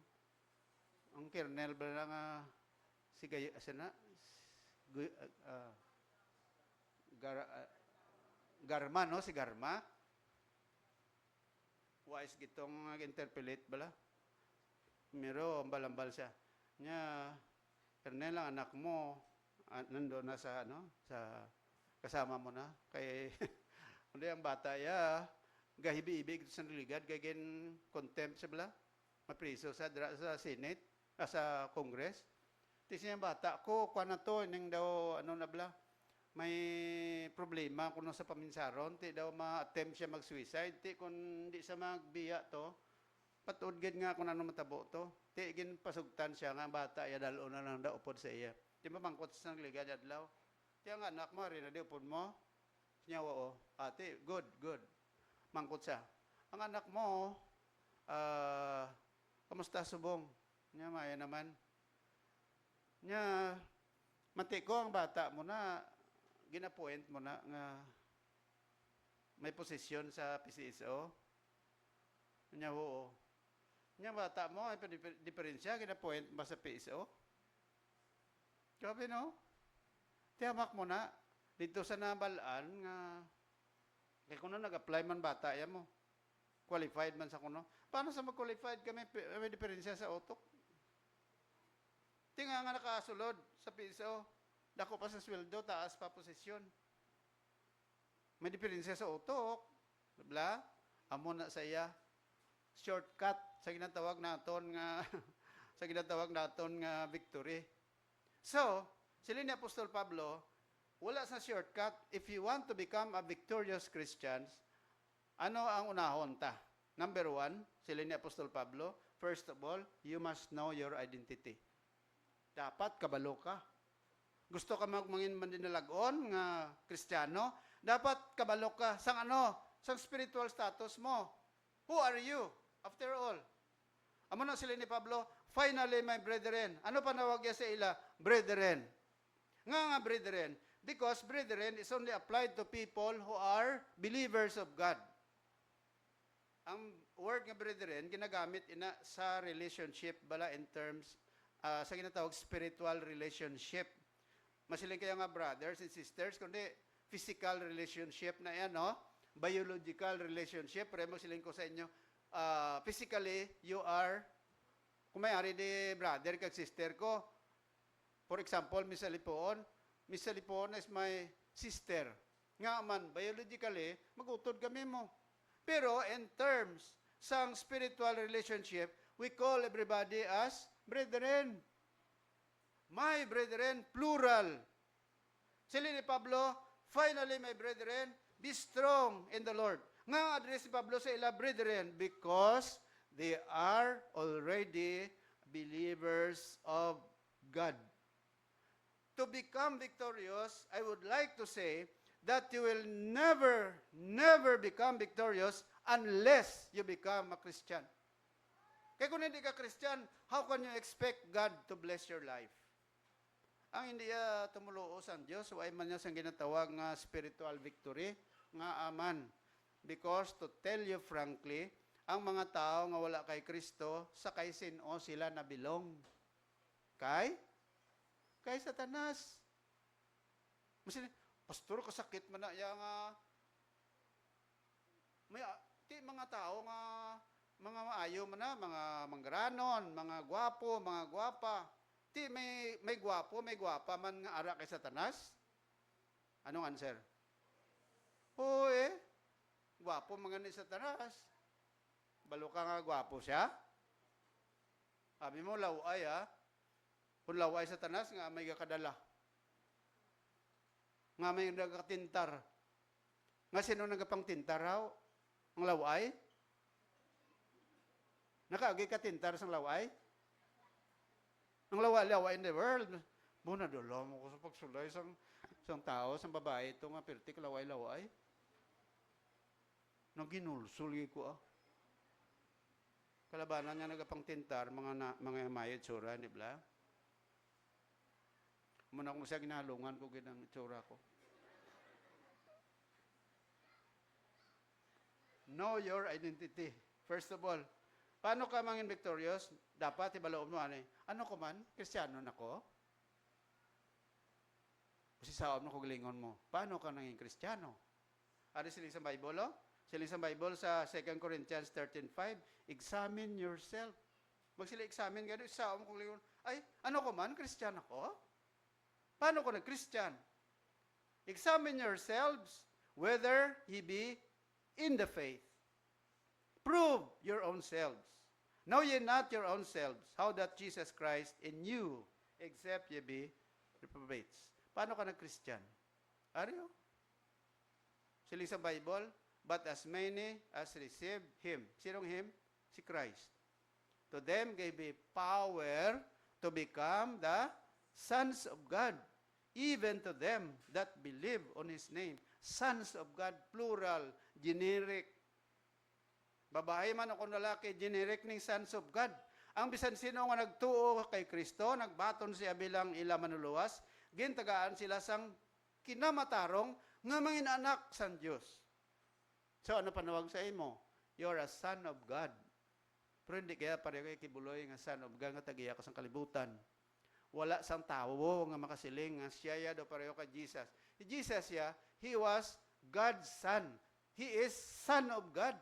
Ang kernel ba nga si Garma, no? Si Garma. Wise gitong interpolate bala. Miro, ambal-ambal siya. Nya, kernel ang anak mo, nandoon na sa, sa kasama mo na. Kay, hindi ang bata, gahibi-ibig sa niligad, gagin contempt siya bala. Mapriso sa Senate, sa Congress. Tis niya bata ko, kuha na to, nang daw, na bala, may problema kung sa paminsaron, ti daw ma-attempt siya mag-suicide, ti kung di sa magbiya to, patuod gid nga kung ano matabo to, ti gin pasugtan siya nga bata, ya dalo na lang daw upod sa iya. Ti mamangkot sa ligad adlaw. Ti ang anak mo rin na di upod mo. Siya oo. Ate, good. mangkot siya. Ang anak mo, kamusta subong? Nya, maya naman. Nya, matiko ang bata mo na, ginapoint mo na nga may posisyon sa PCSO. Nya, oo. Nya, bata mo, ay diferensya, ginapoint ba sa PCSO? Grabe, no? Tiyamak mo na, dito sa nabalaan nga, kaya kung nag-apply man bata, yan mo. Qualified man sa kuno. Paano sa mag-qualified kami, may diferensya sa utok? Tinga nga nakasulod sa PSO, dako pa sa sweldo, taas pa posisyon. May diferensya sa utok. Bla, amo na sa iya. Shortcut sa ginatawag naton nga sa ginatawag naton nga victory. So, sila ni Apostol Pablo, wala sa shortcut. If you want to become a victorious Christians, ano ang unahon ta? Number 1, sila ni Apostol Pablo, first of all, you must know your identity. Dapat kabalo ka. Gusto ka magmangin man din nalagon nga Kristiyano, dapat kabalo ka. Sang ano? Sang spiritual status mo. Who are you? After all. Amo na sila ni Pablo, finally, my brethren. Ano panawag niya sa ila? Brethren. Nga brethren. Because brethren is only applied to people who are believers of God. Ang word nga brethren, ginagamit ina sa relationship, bala in terms, sa ginatawag spiritual relationship. Masiling kayo nga brothers and sisters, kundi physical relationship na yan, no? Biological relationship. Pero masiling ko sa inyo, physically, you are, kung may-ari di brother kag sister ko, for example, Miss Alipoon is my sister. Nga man, biologically, magutod kami mo. Pero in terms sang spiritual relationship, we call everybody as brethren. My brethren, plural. Sila ni Pablo, finally, my brethren, be strong in the Lord. Nga address ni Pablo sa ila, brethren, because they are already believers of God. To become victorious, I would like to say that you will never, never become victorious unless you become a Christian. Kaya kung hindi ka Christian, how can you expect God to bless your life? Ang hindi tumuluos ang Diyos, ay man niya sang ginatawag nga spiritual victory, nga aman. Because to tell you frankly, ang mga tao nga wala kay Kristo, sa kay sino sila nabilong? Kay Satanas. Masin, pastor, kasakit man na yang may mga tao nga mga maayo man na, mga manggaranon, mga gwapo, mga gwapa. Ti may gwapo, may gwapa man nga ara kay Satanas. Anong answer? Oo gwapo mga ni Satanas. Balo ka nga gwapo siya. Sabi mo, laway Kung laway Satanas, nga may kakadala. Nga may nagkatintar. Nga sino nagkapang tintar raw? Ang laway? Nakaagi ka tintar sa laway? Ang laway in the world. Muna dolo mo ko sa pagsulay sang tao, sang babae, ito nga pertik laway-laway. Nang ginulsul ko Kalabanan nga nagapang tintar, mga mayad tsura, di ba? Muna kung siya ginalungan ko ginang tsura ko. Know your identity. First of all, paano ka mangin victorious? Dapat ibalaom mo ano ko man, Kristiyano na ko? Kasi saom na ko galingon mo. Paano ka nanging Kristiyano? Ano sila sa Bible, Sila sa Bible sa 2 Corinthians 13:5, examine yourself. Magsila examine gado saom ko galingon. Ay, ano ko man, Kristiyano ko? Paano ko na Christian? Examine yourselves whether ye be in the faith. Prove your own selves. Know ye not your own selves, how that Jesus Christ in you, except ye be reprobates. Paano ka na-Christian? Are you? Sila sa Bible, but as many as received Him. Sinong Him? Si Christ. To them gave He power to become the sons of God, even to them that believe on His name. Sons of God, plural, generic. Babae man ako lalaki, generic ning sons of God. Ang bisan sino nga nagtuo kay Kristo, nagbaton siya bilang ila manuluwas, gintagaan sila sang kinamatarong nga mangin anak san Dios. So ano panawag sa imo? You're a son of God. Pero hindi kaya pareho kay kibuloy nga son of God nga tagiya ka sang kalibutan. Wala sang tawo nga makasiling nga siya ya do pareho kay Jesus. Si Jesus ya, he was God's son. He is son of God.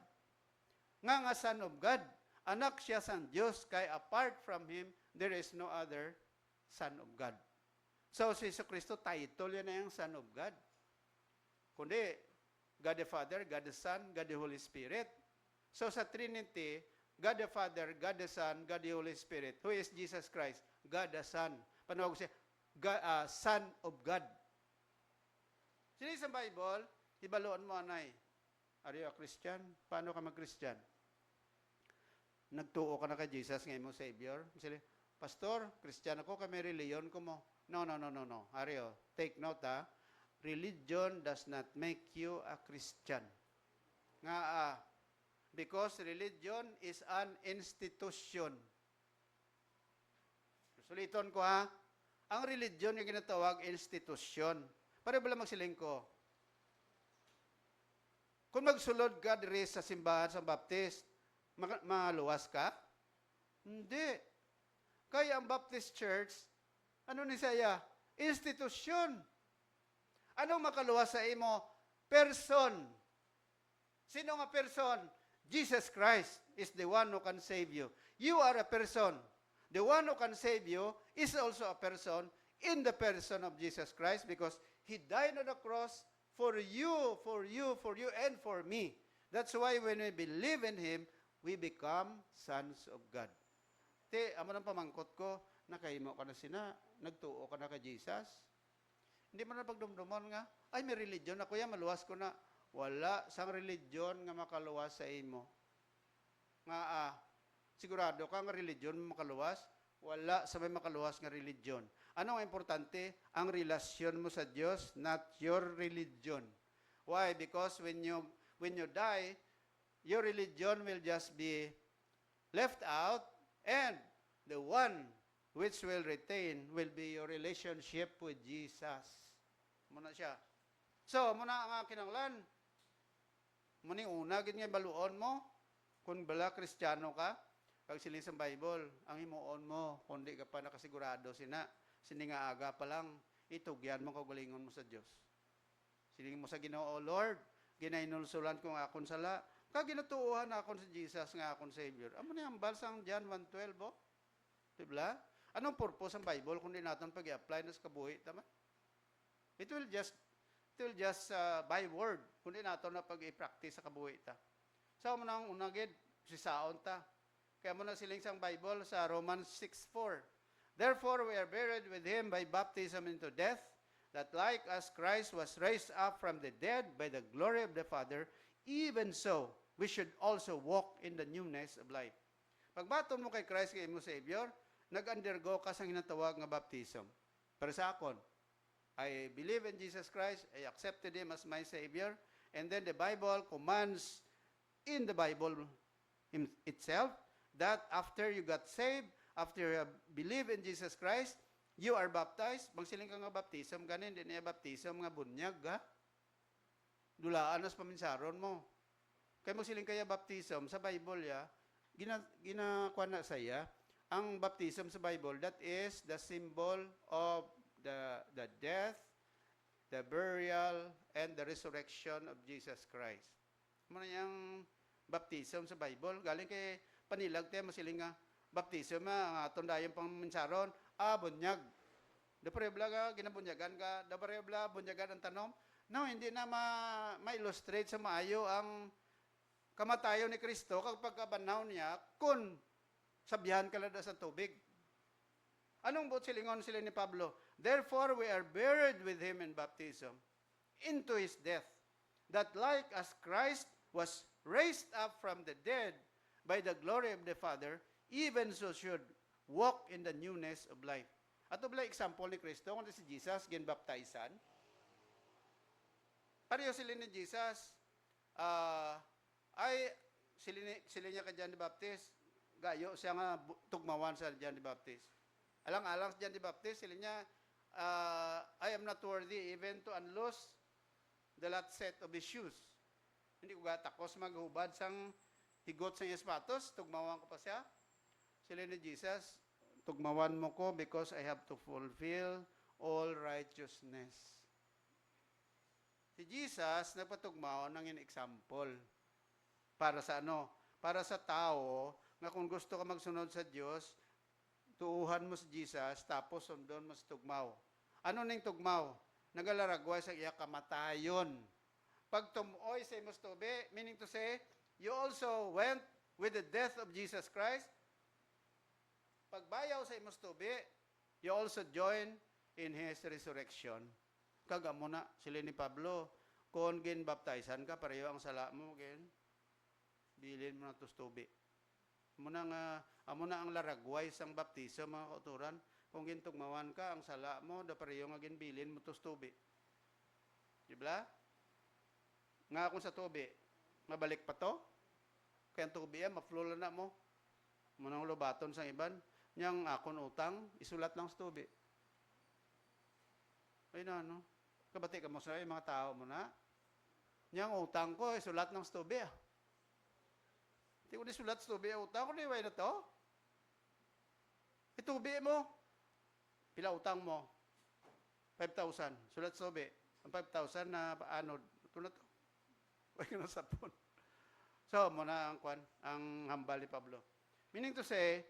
Nga son of God. Anak siya sang Diyos, kay apart from Him, there is no other Son of God. So, si Kristo, title yan na yung Son of God. Kundi, God the Father, God the Son, God the Holy Spirit. So, sa Trinity, God the Father, God the Son, God the Holy Spirit. Who is Jesus Christ? God the Son. Panawag siya, Son of God. Sino sa Bible, ibaloon mo, anay. Are you a Christian? Paano ka mag-Christian? Nagtuo ka na kay Jesus ngayon mo Savior. Sila, Pastor, Christian ako, kami reliyon ko mo. No. Ario, take note ha. Religion does not make you a Christian. Because religion is an institution. Suliton ko ha. Ang religion yung ginatawag institusyon. Para ba lang magsiling ko? Kung magsulod ka diri sa simbahan sa Baptist, maluwas ka? Hindi. Kaya ang Baptist Church, ano ni saya? Institusyon. Anong makaluwas sa imo? Person. Sino nga person? Jesus Christ is the one who can save you. You are a person. The one who can save you is also a person in the person of Jesus Christ because He died on the cross for you, and for me. That's why when we believe in Him, we become sons of God. Amo nang pamangkot ko, nakahimo ka na sina, nagtuo ka na kay Jesus. Hindi mo na pagdumdumon nga, ay may religion ako yan, maluwas ko na. Wala sang religion nga makaluwas sa imo. Sigurado ka nga religion makaluwas? Wala sa may makaluwas nga religion. Ano ang importante? Ang relasyon mo sa Diyos, not your religion. Why? Because when you die, your religion will just be left out, and the one which will retain will be your relationship with Jesus. Muna siya. So, muna ang kinanglan. Muna yung una, ganyan baluon mo. Kung bala Kristiyano ka, kag siling sa Bible, ang himuon mo, kundi ka pa nakasigurado sini nga aga pa lang, itugyan mo kagalingon mo sa Diyos. Siling mo sa Ginoo, Lord, ginainulsulan ko nga akong sala, kaginatuuhan na akong si Jesus nga akong Savior. Amo na yung balsang John 1:12, oh? Diba? Anong purpose ng Bible kung di natin pag-i-apply na sa kabuhi? Tama? It will just by word, kung di natin na pag-i-practice sa kabuhi ta. So, mo nang unagid, si saon ta. Kaya mo na siling sang Bible sa Romans 6:4. Therefore, we are buried with Him by baptism into death, that like as Christ was raised up from the dead by the glory of the Father, even so, we should also walk in the newness of life. Pagbaton mo kay Christ kay mo Savior, nag-undergo ka sa ginatawag nga baptism. Para sa akon, I believe in Jesus Christ, I accepted Him as my Savior, and then the Bible commands in the Bible itself that after you got saved, after you believe in Jesus Christ, you are baptized. Magsiling ka nga baptism, ganin din niya baptism nga bunyag, ha? Dulaan as paminsaron mo. Kaya magsiling kaya baptism sa Bible, ya, ginakuha na saya, ang baptism sa Bible, that is the symbol of the death, the burial, and the resurrection of Jesus Christ. Muna yung baptism sa Bible, galing kay panilag tayo, masiling nga, baptism nga, aton dayon pang minsaron, bunyag. Daparebla ka, ginabunyagan ka, daparebla, bunyagan ang tanom. No, hindi na ma-illustrate sa maayo ang kamatayon ni Kristo kapag kabanaw niya kung sabihan ka lada sa tubig. Anong buot silingon sila ni Pablo? Therefore, we are buried with Him in baptism into His death, that like as Christ was raised up from the dead by the glory of the Father, even so should walk in the newness of life. Ato bala example ni Kristo, kung si Jesus, ginbaptizan. Pareho sila ni Jesus, sili niya kay John the Baptist, gayo siya nga tugmawan sa John the Baptist. Alang-alang sa John the Baptist, sili niya, I am not worthy even to unloose the last set of his shoes. Hindi ko gatakos maghubad sang higot sa iyang sapatos, tugmawan ko pa siya. Sila ni Jesus, tugmawan mo ko because I have to fulfill all righteousness. Si Jesus, nagpatugmaw ng example. Para sa ano? Para sa tao, nga kung gusto ka magsunod sa Diyos, tuuhan mo si Jesus, tapos sundon mo sa tugmaw. Ano ning tugmaw? Nagalaragway sa iya kamatayon. Pag tumuoy sa imong tubi, meaning to say, you also went with the death of Jesus Christ. Pagbayaw sa imong tubi, you also join in His resurrection. Kagamo na, sila ni Pablo, kung ginbaptizan ka, pareho ang sala mo, bilin mo na tos tubi. Amo na ang laragway sang baptiso, mga kauturan. Kung gintugmawan ka, ang sala mo, da pareho nga ginbilin mo tos tubi. Diba? Nga kung sa tubi, mabalik pa to, kaya ang tubi maflula na mo. Munang lubaton sang iban, niyang akon utang, isulat lang sa tubi. Ay na, no? Kabati ka mo sa mga tao mo na. Niyang utang ko, isulat lang sa tubi. Hindi ko sulat sa tubi, utang ko, niway na to. Itubi mo. Pila utang mo? 5,000. Sulat sa tubi. Ang 5,000 na paano, ito na to. Huwag na sapon. So, muna ang hambal ni Pablo. Meaning to say,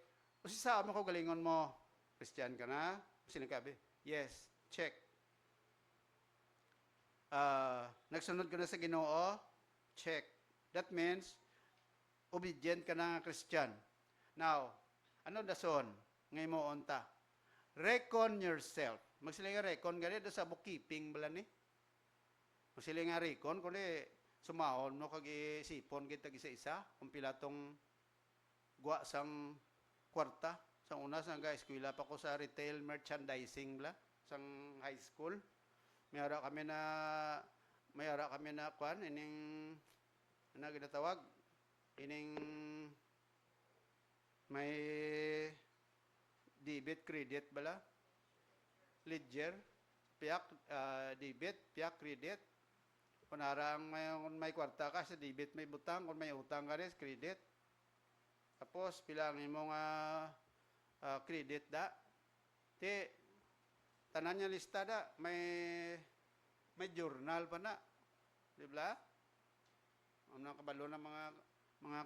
usisa mo ko galingon mo, Christian ka na? Sinikabi? Yes. Check. Nagsunod ka na sa Ginoo? Check. That means, obedient ka na Christian. Now, ano dason? Ngay mo onta. Reckon yourself. Magsiling nga reckon, ganito sa bookkeeping bala ni. Magsiling nga reckon, kundi sumahon no kag isipon kita isa-isa, kung pila tong guwa sang kwarta. Sang una, sang eskwela pa ko sa retail merchandising bala, sang high school. Mayara kami na kwan, ining, ano ginatawag? Ining, may debit, credit bala? Ledger, piyak, debit, piyak, credit. Kung may kwarta ka sa debit, may butang. Kung may utang ka rin, credit. Tapos, pilangin mo nga credit da. Tanan niya lista da, may journal pa na. Di ba? Ang nakabalo ng mga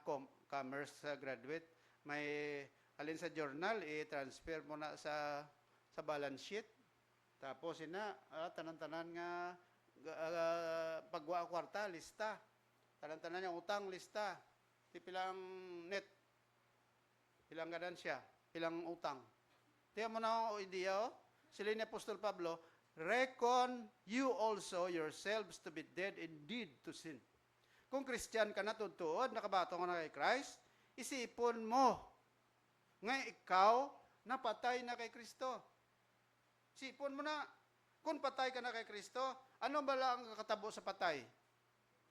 commerce graduate, may alin sa journal, i-transfer mo na sa balance sheet. Tapos tanan-tanan nga pagwa kwarta, lista. Tanan-tanan yung utang, lista. Pilang net. Pilang ganansya. Pilang utang. Tiyan mo na ang idea, sila ni Apostol Pablo, reckon you also yourselves to be dead indeed to sin. Kung Christian ka na tutuod, nakabato ka na kay Christ, isipon mo nga ikaw napatay na kay Kristo. Isipon mo na, kung patay ka na kay Kristo, ano ba lang ang katabo sa patay?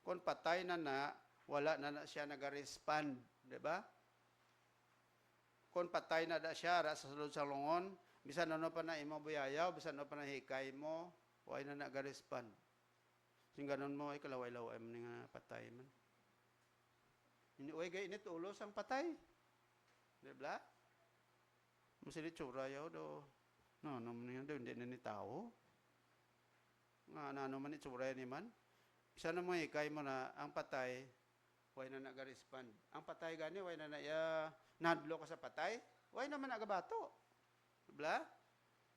Kung patay na, wala na siya nag-respond. Diba? Kung patay na siya, sa sulod sa lungon, bisan ano pa na imo buyayaw, bisan ano pa na hikay mo, wala na nag-respond. Sing ganon mo, ay kalaway-laway mo nga patay man. Uy, gay init ulos ang patay. Diba? Masili tsura yaw do. No, naman yun do, hindi na ni tao. Nga, ano man itsura ni man. Isa na mo hikay mo na, ang patay, wala na nag-respond. Ang patay gani, wala na nadlo ka sa patay, wala naman nagabato. Diba?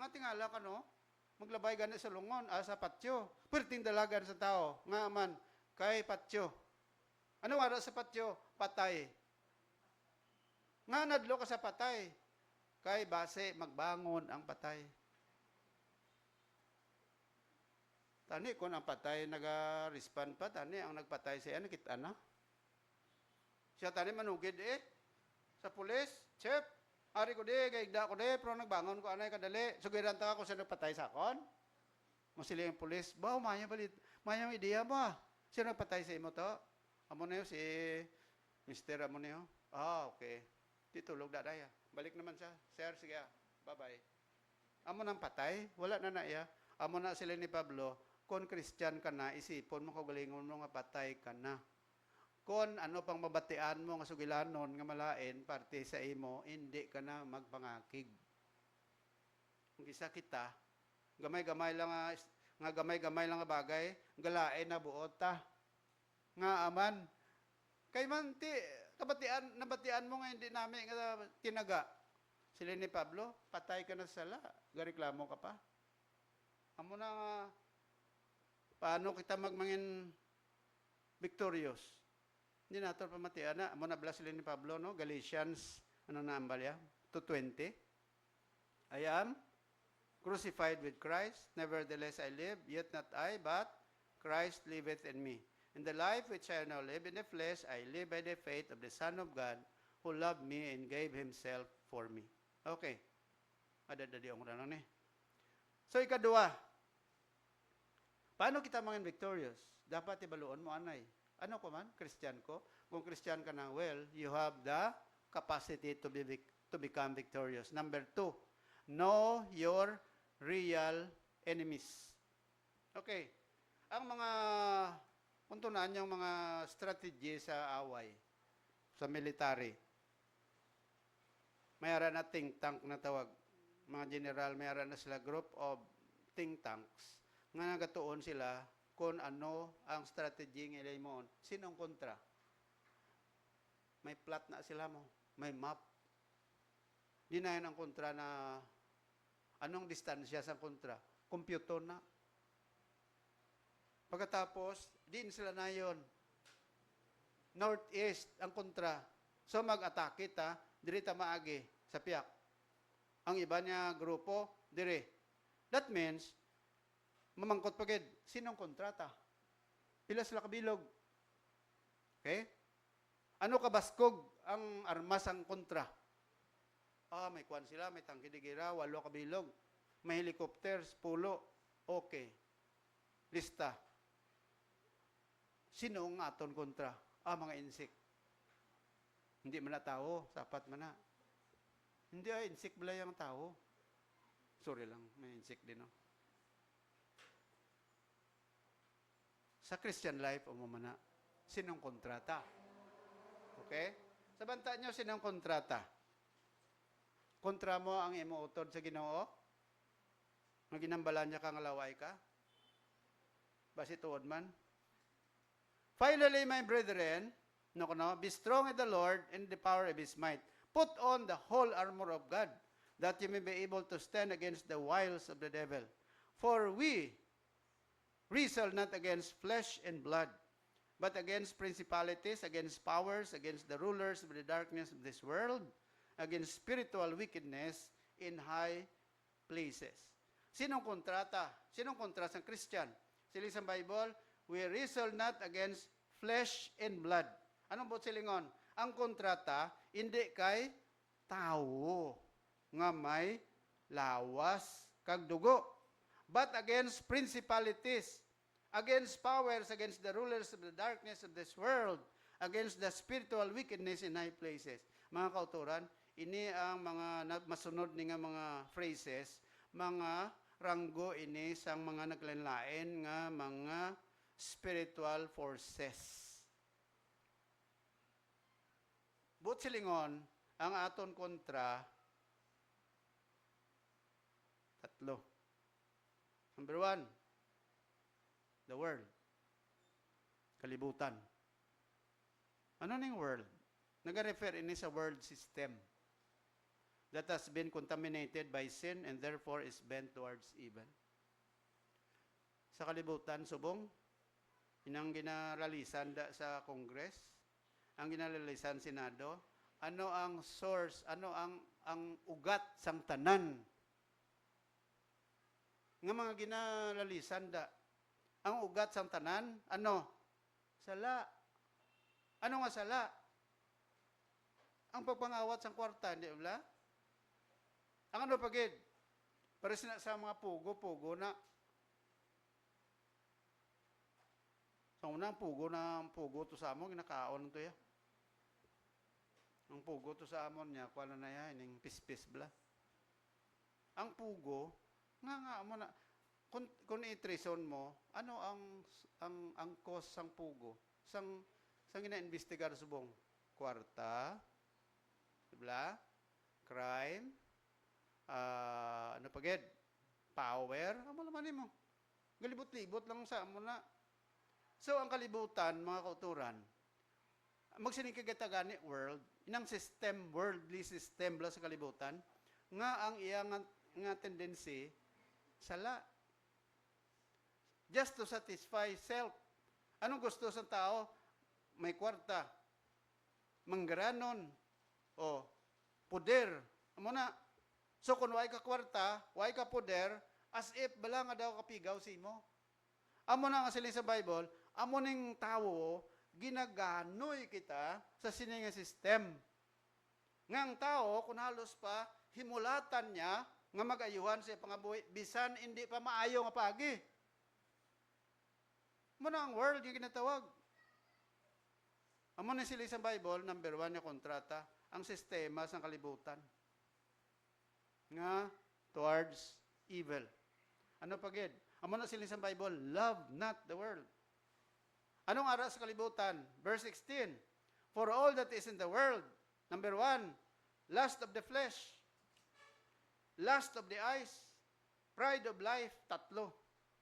Nga tingala ka, no? Maglabay gani sa lungon, sa patyo. Perting dalagan sa tao. Nga man, kay patyo. Ano nga sa patyo? Patay. Nga nadlo ka sa patay. Kay base, magbangon ang patay. Tani, kung ang patay nag-respond pa, tani, ang nagpatay siya, nakita na. Siya tani manugid sa pulis, chef, ari ko gaigda ko pero nagbangon ko anay kadali. Sugiran ta ako sa nagpatay sa akon. Masili yung pulis, baw, mayang ideya mo. Sino nagpatay sa imo to? Amo na yun si Mister amo niyo? Ah, okay. Titulog da daya. Balik naman siya. Sir, sige. Bye-bye. Amo nang patay, wala na na iya. Amo na sila ni Pablo, kung Christian ka na, isipon mo kagalingon mo nga patay ka na. Kung ano pang mabatian mo nga sugilanon nga malain parte sa imo, hindi ka na magpangakig. Kung isa kita, gamay-gamay lang nga bagay, galain na buot ta. Nga aman, kay man ti nabatian mo nga hindi namin nga tinaga. Sila ni Pablo, patay ka na sa sala, gareklamo ka pa. Amo na nga, paano kita magmangin victorious? Hindi nato pamatian na. Amo na bala sila ni Pablo, no? Galatians, ano na ambal ya? 2:20. I am crucified with Christ, nevertheless I live, yet not I, but Christ liveth in me. In the life which I now live in the flesh, I live by the faith of the Son of God, who loved me and gave Himself for me. Okay. Adadadi ang lang ni. So, ikadua. Paano kita maging victorious? Dapat ibaluan mo, anay. Ano ko man? Christian ko? Kung Christian ka na, well, you have the capacity to become victorious. Number 2, know your real enemies. Okay. Ang mga puntunan yung mga strategy sa away, sa military. Mayroon na think tank na tawag. Mga general, mayroon na sila group of think tanks nga nagatuon sila kung ano ang strategy ng ilay mo. Sinong kontra? May plot na sila mo. May map. Di na yun ang kontra na anong distansya sa kontra. Computer na. Pagkatapos, din sila na yun. Northeast ang kontra. So mag-atake ta, diri ta maagi sa piyak. Ang iba niya grupo, diri. That means, mamangkot pagid, sinong kontrata? Pila sila kabilog. Okay? Ano kabaskog ang armas ang kontra? May kwan sila, may tangkidigira, 8 kabilog. May helicopters, pulo. Okay. Lista. Sino ang aton kontra? Mga insik. Hindi man na tao, sapat man na. Hindi insik bala yung tao. Sorry lang, may insik din. No? Sa Christian life, umumana, sinong kontrata? Okay? Sa banta nyo, sinong kontrata? Kontra mo ang imuutod sa Ginoo? Nga ginambalan niya kang alaway ka? Basi tuod man? Finally, my brethren, be strong in the Lord and the power of His might. Put on the whole armor of God, that you may be able to stand against the wiles of the devil. For we wrestle not against flesh and blood, but against principalities, against powers, against the rulers of the darkness of this world, against spiritual wickedness in high places. Sinong kontrata? Sinong kontra sa Christian? Sila sa Bible, we wrestle not against flesh and blood. Anong buot silingon? Ang kontrata, hindi kay tao nga may lawas kag dugo, but against principalities, against powers, against the rulers of the darkness of this world, against the spiritual wickedness in high places. Mga kauturan, ini ang mga masunod ni nga mga phrases, mga ranggo ini sang mga naglain-lain nga mga spiritual forces. But silingon, ang aton kontra, 3. Number 1, the world. Kalibutan. Ano ning world? Nag-refer ini sa world system that has been contaminated by sin and therefore is bent towards evil. Sa kalibutan, subong, inang ginaralisan sa Congress, ang ginaralisan Senado, ano ang source, ano ang ugat sang tanan nga mga ginaralisan ang ugat sang tanan, ano? Sala. Ano nga sala? Ang pagpangawat sang kwarta, hindi ba? Ang ano pagid? Pares na sa mga pugo na. Sa unang pugo to sa mo, ginakaon to ya. Ang pugo to sa amon niya, kuha na yan, yung pispis bla. Ang pugo, nga mo na, kung itrison mo, ano ang cause sang pugo? Sang ina-investigar subong? Kwarta, diba? Crime, ano pagid? Power, amo naman mo. Galibot-libot lang sa amo na. So, ang kalibutan, mga kauturan, magsinikagatagan ni world, inang system, worldly system bla sa kalibutan, nga ang iyang nga tendency, sala. Just to satisfy self. Anong gusto sa tao? May kwarta, manggaranon, o poder. Amo na. So kung way ka kwarta, way ka poder, as if bala nga daw kapigaw si mo. Amo na nga sila sa Bible, amo ning tawo, ginaganoy kita sa sininga system. Nga ang tao, kung halos pa, himulatan niya, nga mag-ayuhan sa pangabuhi, bisan hindi pa maayo nga pagi. Amo na ang world yung ginatawag. Amo na sila sa Bible, number 1 yung kontrata, ang sistema sa kalibutan. Nga, towards evil. Ano pagid? Amo na sila sa Bible, love not the world. Anong aras sa kalibutan? Verse 16, for all that is in the world, number 1, lust of the flesh, lust of the eyes, pride of life, tatlo.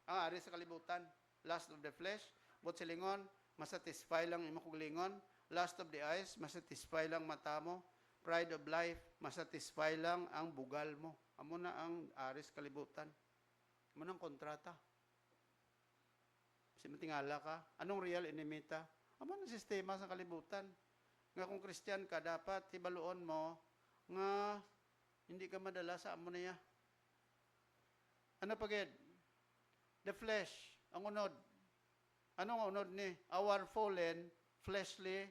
Ang aras sa kalibutan, lust of the flesh, but silingon, masatisfy lang imong kulingon, lust of the eyes, masatisfy lang mata mo, pride of life, masatisfy lang ang bugal mo. Amo na ang aris kalibutan. Amo nang kontrata. Si matingala ka, anong real enemy ta? Amo nang sistema sa kalibutan. Nga kung Christian ka, dapat hibaluon mo nga hindi ka madala sa amo niya. Ano pagid? The flesh, ang unod. Anong unod ni? Our fallen, fleshly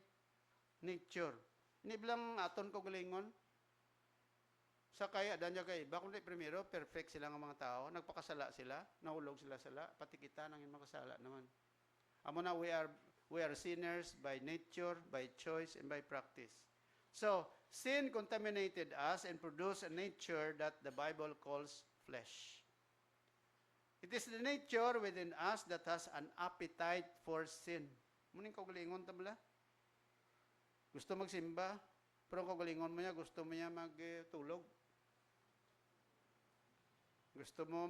nature. Ini bilang aton ko galingon. Sa kaya, adanya kay iba, kundi primero, perfect sila ng mga tao. Nagpakasala sila, nahulog sila sala, pati kita nang makasala naman. Amo na, we are sinners by nature, by choice, and by practice. So, sin contaminated us and produced a nature that the Bible calls flesh. It is the nature within us that has an appetite for sin. Muning kaugalingon tabla? Gusto magsimba, pero ang kaugalingon mo niya, gusto mo niya magtulog. Gusto mo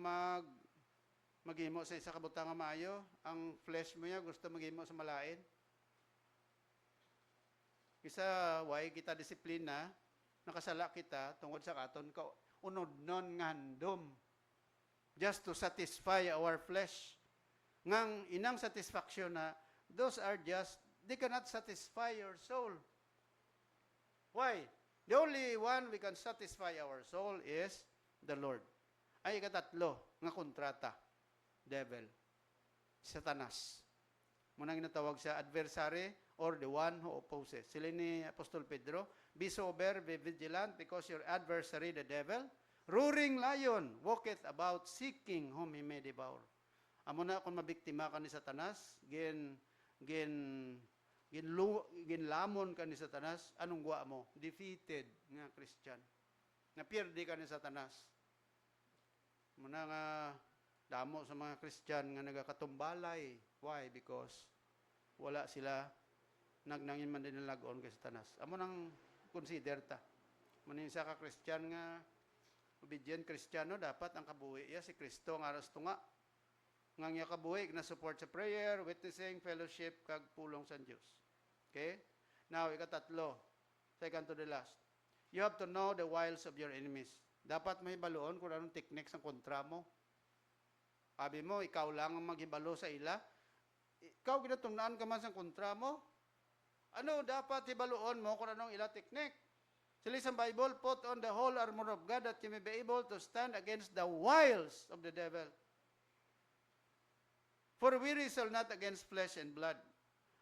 maghimo sa isa kabutang nga maayo, ang flesh mo niya gusto maghimo sa malain. Isa, why kita disiplina, nakasala kita tungod sa katon ka, unod non ngandom. Just to satisfy our flesh. Ngang inang satisfaction na, those are just, they cannot satisfy your soul. Why? The only one we can satisfy our soul is the Lord. Ay ikatatlo, nga kontrata, devil, Satanas. Munang ginatawag sa adversary or the one who opposes. Sila ni Apostol Pedro, be sober, be vigilant, because your adversary, the devil, roaring lion, walketh about seeking whom he may devour. Amo na kung mabiktima ka ni Satanas, ginlamon ka ni Satanas, anong gwa mo? Defeated nga Christian. Napirdi ka ni Satanas. Muna nga damo sa mga Christian nga nagakatumbalay. Why? Because wala sila nagnangin man din nalagon kay Satanas. Amo nang consider ta. Manin sa ka Christian nga obedient Kristiyano, dapat ang kabuhi si Kristo nga aras tunga. Nga niya kabuhi na support sa prayer, witnessing, fellowship, kag pulong sa Diyos. Okay? Now, ikatatlo. Second to the last. You have to know the wiles of your enemies. Dapat may baluon kung anong techniques ang kontra mo. Sabi mo, ikaw lang ang maghibalo sa ila. Ikaw ginatungnan ka man sa kontra mo. Ano dapat hibaluon mo kung anong ila technique? Sila sa Bible, put on the whole armor of God that you may be able to stand against the wiles of the devil. For we wrestle not against flesh and blood.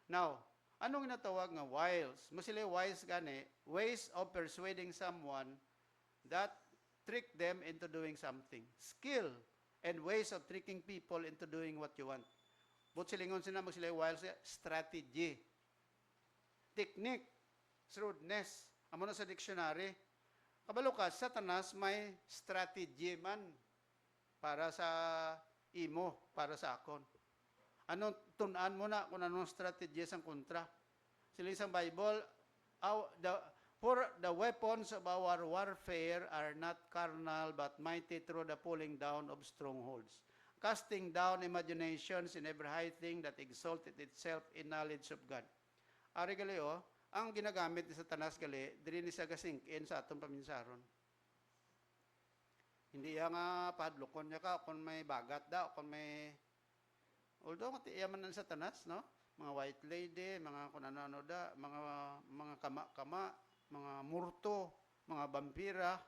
Now, anong ginatawag nga wiles? Masila wise gani, ways of persuading someone that trick them into doing something. Skill and ways of tricking people into doing what you want. But silingon sila magsila wiles, strategy, technique, shrewdness. Amo na sa dictionary. Kabalo ka, Satanas may strategy man para sa imo, para sa akon. Ano, tunan mo na kung anong strategy sang kontra. Sila isang Bible, for the weapons of our warfare are not carnal, but mighty through the pulling down of strongholds, casting down imaginations in every high thing that exalted itself in knowledge of God. Ari gali ang ginagamit ni Satanas gali, diri ni sa gasingkin sa atong paminsaron. Hindi iya nga padlokon niya ka kung may bagat daw, kung may although mati iya man ng Satanas, no? Mga white lady, mga kung ano da, mga kama-kama, mga murto, mga vampira.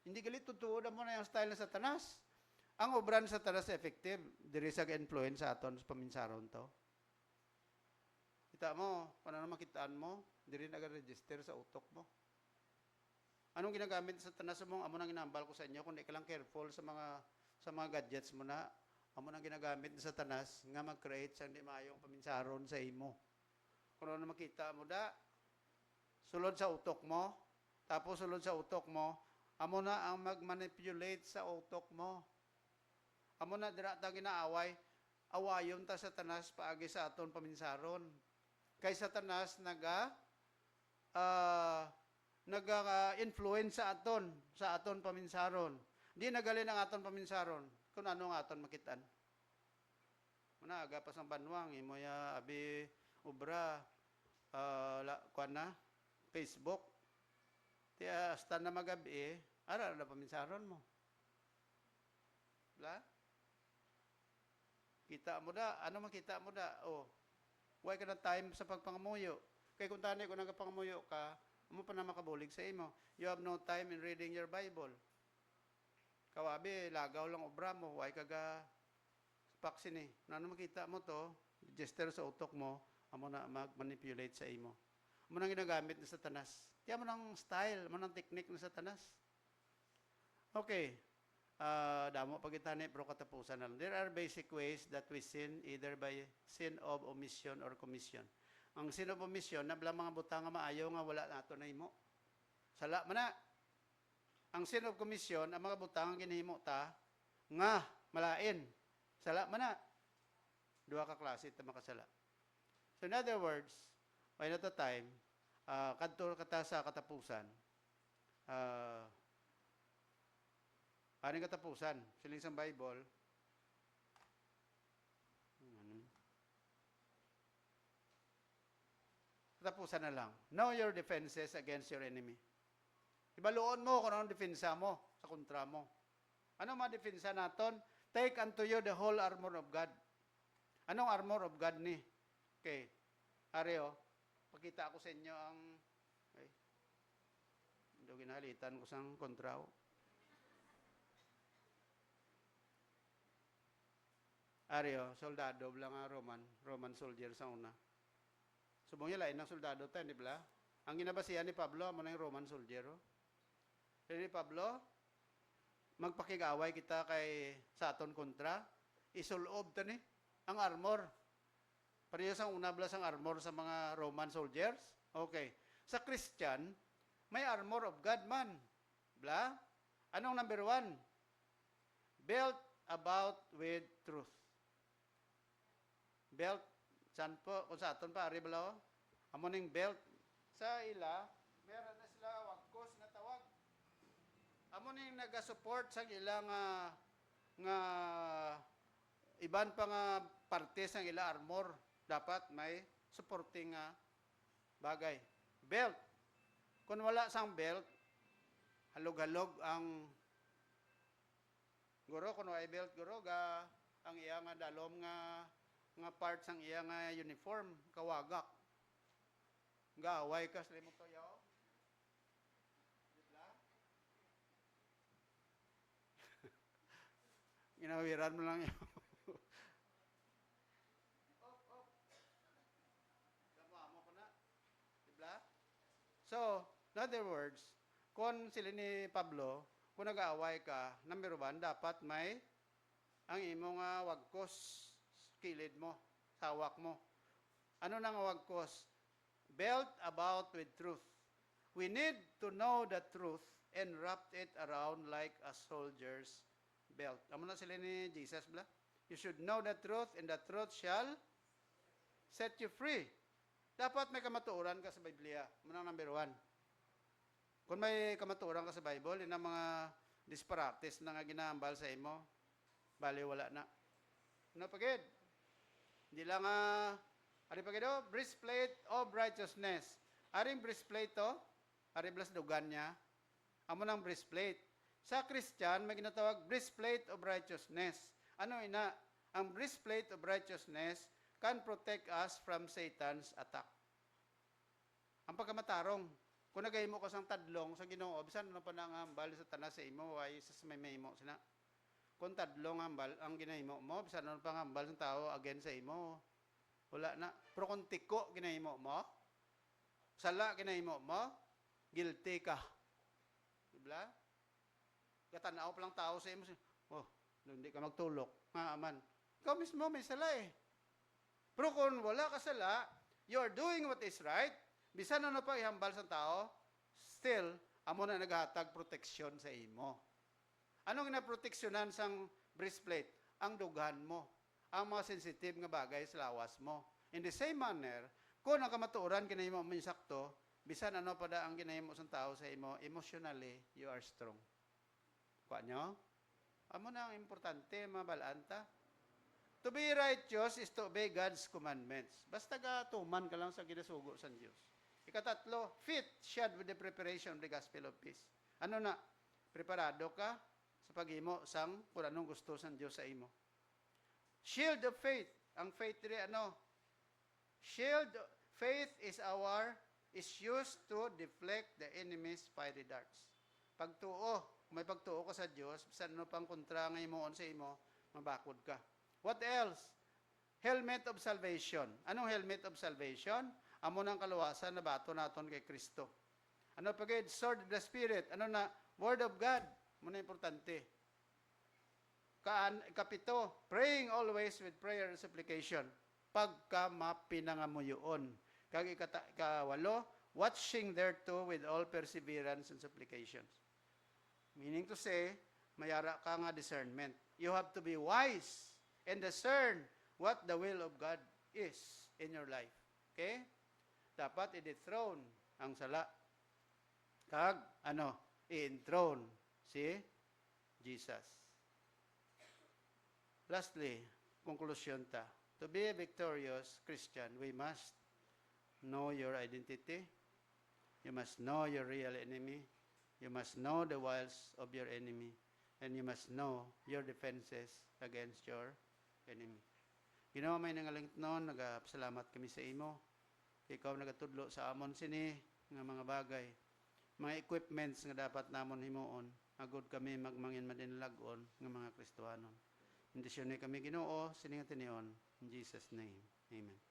Hindi gali tutuod mo na yung style ng Satanas. Ang obra ng Satanas effective, diri sa influence sa aton sa paminsaron to. Kita mo, kung ano makitaan mo, diri nag-register sa utok mo. Anong ginagamit sa Satanas mo? Amo nang ginambal ko sa inyo, kung di ka lang careful sa mga gadgets mo na, amo nang ginagamit ni Satanas nga mag-create sa hindi mayong paminsaron sa imo. Kung ano makita mo da, sulod sa utok mo, tapos sulod sa utok mo, amo na ang mag-manipulate sa utok mo. Amo na dira ta ginaaway, awayon ta Satanas paagi sa aton paminsaron. Kay Satanas naga-influence sa aton paminsaron. Di nagalin ang aton paminsaron kung ano ang aton makitaan. Muna aga pa sang banwang imo ya abi obra Facebook. Ti hasta na magabi ara na paminsaron mo. Bla? Kita mo da, ano makita mo da? Why ka na time sa pagpangamuyo? Kaya kung tani ko nagapangamuyo ka, mo pa na makabulig sa imo. You have no time in reading your Bible. Kawabi, lagaw lang obra mo, why ka ga paksin eh. Ano makita mo to, register sa utok mo, amo na mag-manipulate sa imo. Amo nang ginagamit ni Satanas. Tiyan mo ng style, mo ng technique ni Satanas. Okay. Damo pagitani pero katapusan na lang. There are basic ways that we sin, either by sin of omission or commission. Ang sin of omission, nabla mga butang nga maayaw nga wala nato na imo. Sala man na. Ang sin of commission, ang mga butang nga ginahimo ta, nga malain. Sala man na. Duha ka klase ta makasala. So in other words, one at a time, kadto kata sa katapusan, ano yung katapusan? Siling sa Bible. Katapusan na lang. Know your defenses against your enemy. Ibaluon mo kung anong depensa mo sa kontra mo. Ano mga depensa naton? Take unto you the whole armor of God. Anong armor of God ni? Okay. Areo, pakita ako sa inyo ang... Okay. Hindi ginahalitan ko sang kontra. Areo, soldado lang nga Roman soldier sa una. Subong niya lain ng soldado tayo, di ba? Ang ginabasihan ni Pablo, mo na yung Roman soldier. Ni Pablo, magpakigaway kita kay sa aton kontra, isulob ta ni ang armor. Pareho sa una blas ang armor sa mga Roman soldiers. Okay. Sa Christian, may armor of God man. Bla? Anong number 1? Built about with truth. Belt, saan po, kung sa aton pa, aribalaw, amo ning belt, sa ila, meron na sila wagkos na tawag. Amo ning nagasupport sa ila nga iban pa nga partes ng ila armor, dapat may supporting bagay. Belt. Kung wala sang belt, halog-halog ang guro, kung wala belt, guro, ang iya nga dalom nga parts ang iya nga uniform, kawagak. Gaway ka sa limong toyaw. Diba? Ginawiran mo lang yun. Op. Damo ko na. Diba? So, in other words, kung sila ni Pablo, kung nag-aaway ka, number 1, dapat may ang imo nga wagkos kilid mo, sawak mo. Ano nang wagkos? Belt about with truth. we need to know the truth and wrap it around like a soldier's belt. Amo na sila ni Jesus bla? You should know the truth and the truth shall set you free. Dapat may kamatuoran ka sa Biblia. Muna number 1. Kung may kamatuoran ka sa Bible, yun ang mga disparates na nga ginahambal sa imo, bali wala na. Ano pagid? Hindi lang ari pagid breastplate of righteousness. Aring breastplate to, ari blas dugan niya. Amo nang breastplate. Sa Christian may ginatawag breastplate of righteousness. Ano ina? Ang breastplate of righteousness can protect us from Satan's attack. Ang pagkamatarong, kung nagahimo ka sang tadlong sa Ginoo, bisan ano pa nang hambal sa tanas sa imo, ay sa may mahimo sina. Kung tadlong hambal ang ginahimo mo, bisan ano pa hambal ng tao again sa imo, wala na. Pero kung tiko ginahimo mo, sala ginahimo mo, guilty ka. Diba? Katanaw pa lang tao sa imo, oh, hindi ka magtulok, nga aman. Ikaw mismo may sala eh. Pero kung wala ka sala, you are doing what is right, bisan ano pa ihambal sa tao, still, amo na naghatag proteksyon sa imo. Anong ginaproteksyonan sang breastplate? Ang dugan mo. Ang mga sensitive nga bagay sa lawas mo. In the same manner, kung ang kamatuoran kinahimo mo sakto, bisan ano pa da ang ginahimo sa tao sa imo, emotionally, you are strong. Kuha nyo? Amo na ang importante, mga balanta. To be righteous is to obey God's commandments. Basta tuman ka lang sa ginasugo sa Diyos. Ikatatlo, feet shod with the preparation of the gospel of peace. Ano na? Preparado ka sa paghimo sang kung anong gusto sa Diyos sa imo. Shield of faith. Ang faith rin ano? Faith is used to deflect the enemy's fiery darts. Pagtuo, may pagtuo ka sa Diyos, bisan ano pang kontra nga imoon sa imo, mabakod ka. What else? Helmet of salvation. Anong helmet of salvation? Amo ng kaluwasan na bato naton kay Kristo. Ano pagid? Sword of the Spirit. Ano na? Word of God. Muna importante. Kapito, praying always with prayer and supplication. Pagka mapinangamuyoon. Kawalo, watching thereto with all perseverance and supplications. Meaning to say, mayara ka nga discernment. You have to be wise and discern what the will of God is in your life. Okay? Dapat i-dethrone ang sala. Kag, i-enthrone si Jesus. Lastly, conclusion ta. To be a victorious Christian, we must know your identity. You must know your real enemy. You must know the wiles of your enemy. And you must know your defenses against your enemy. Ginawa may nangalangit noon, nagapasalamat kami sa imo. Ikaw nagatudlo sa amon sini nga mga bagay. Mga equipments nga dapat namon himuon. Agod kami magmangin madinlagon nga mga Kristohanon. Indisyon kami Ginoo, sini nga tinion. In Jesus' name, amen.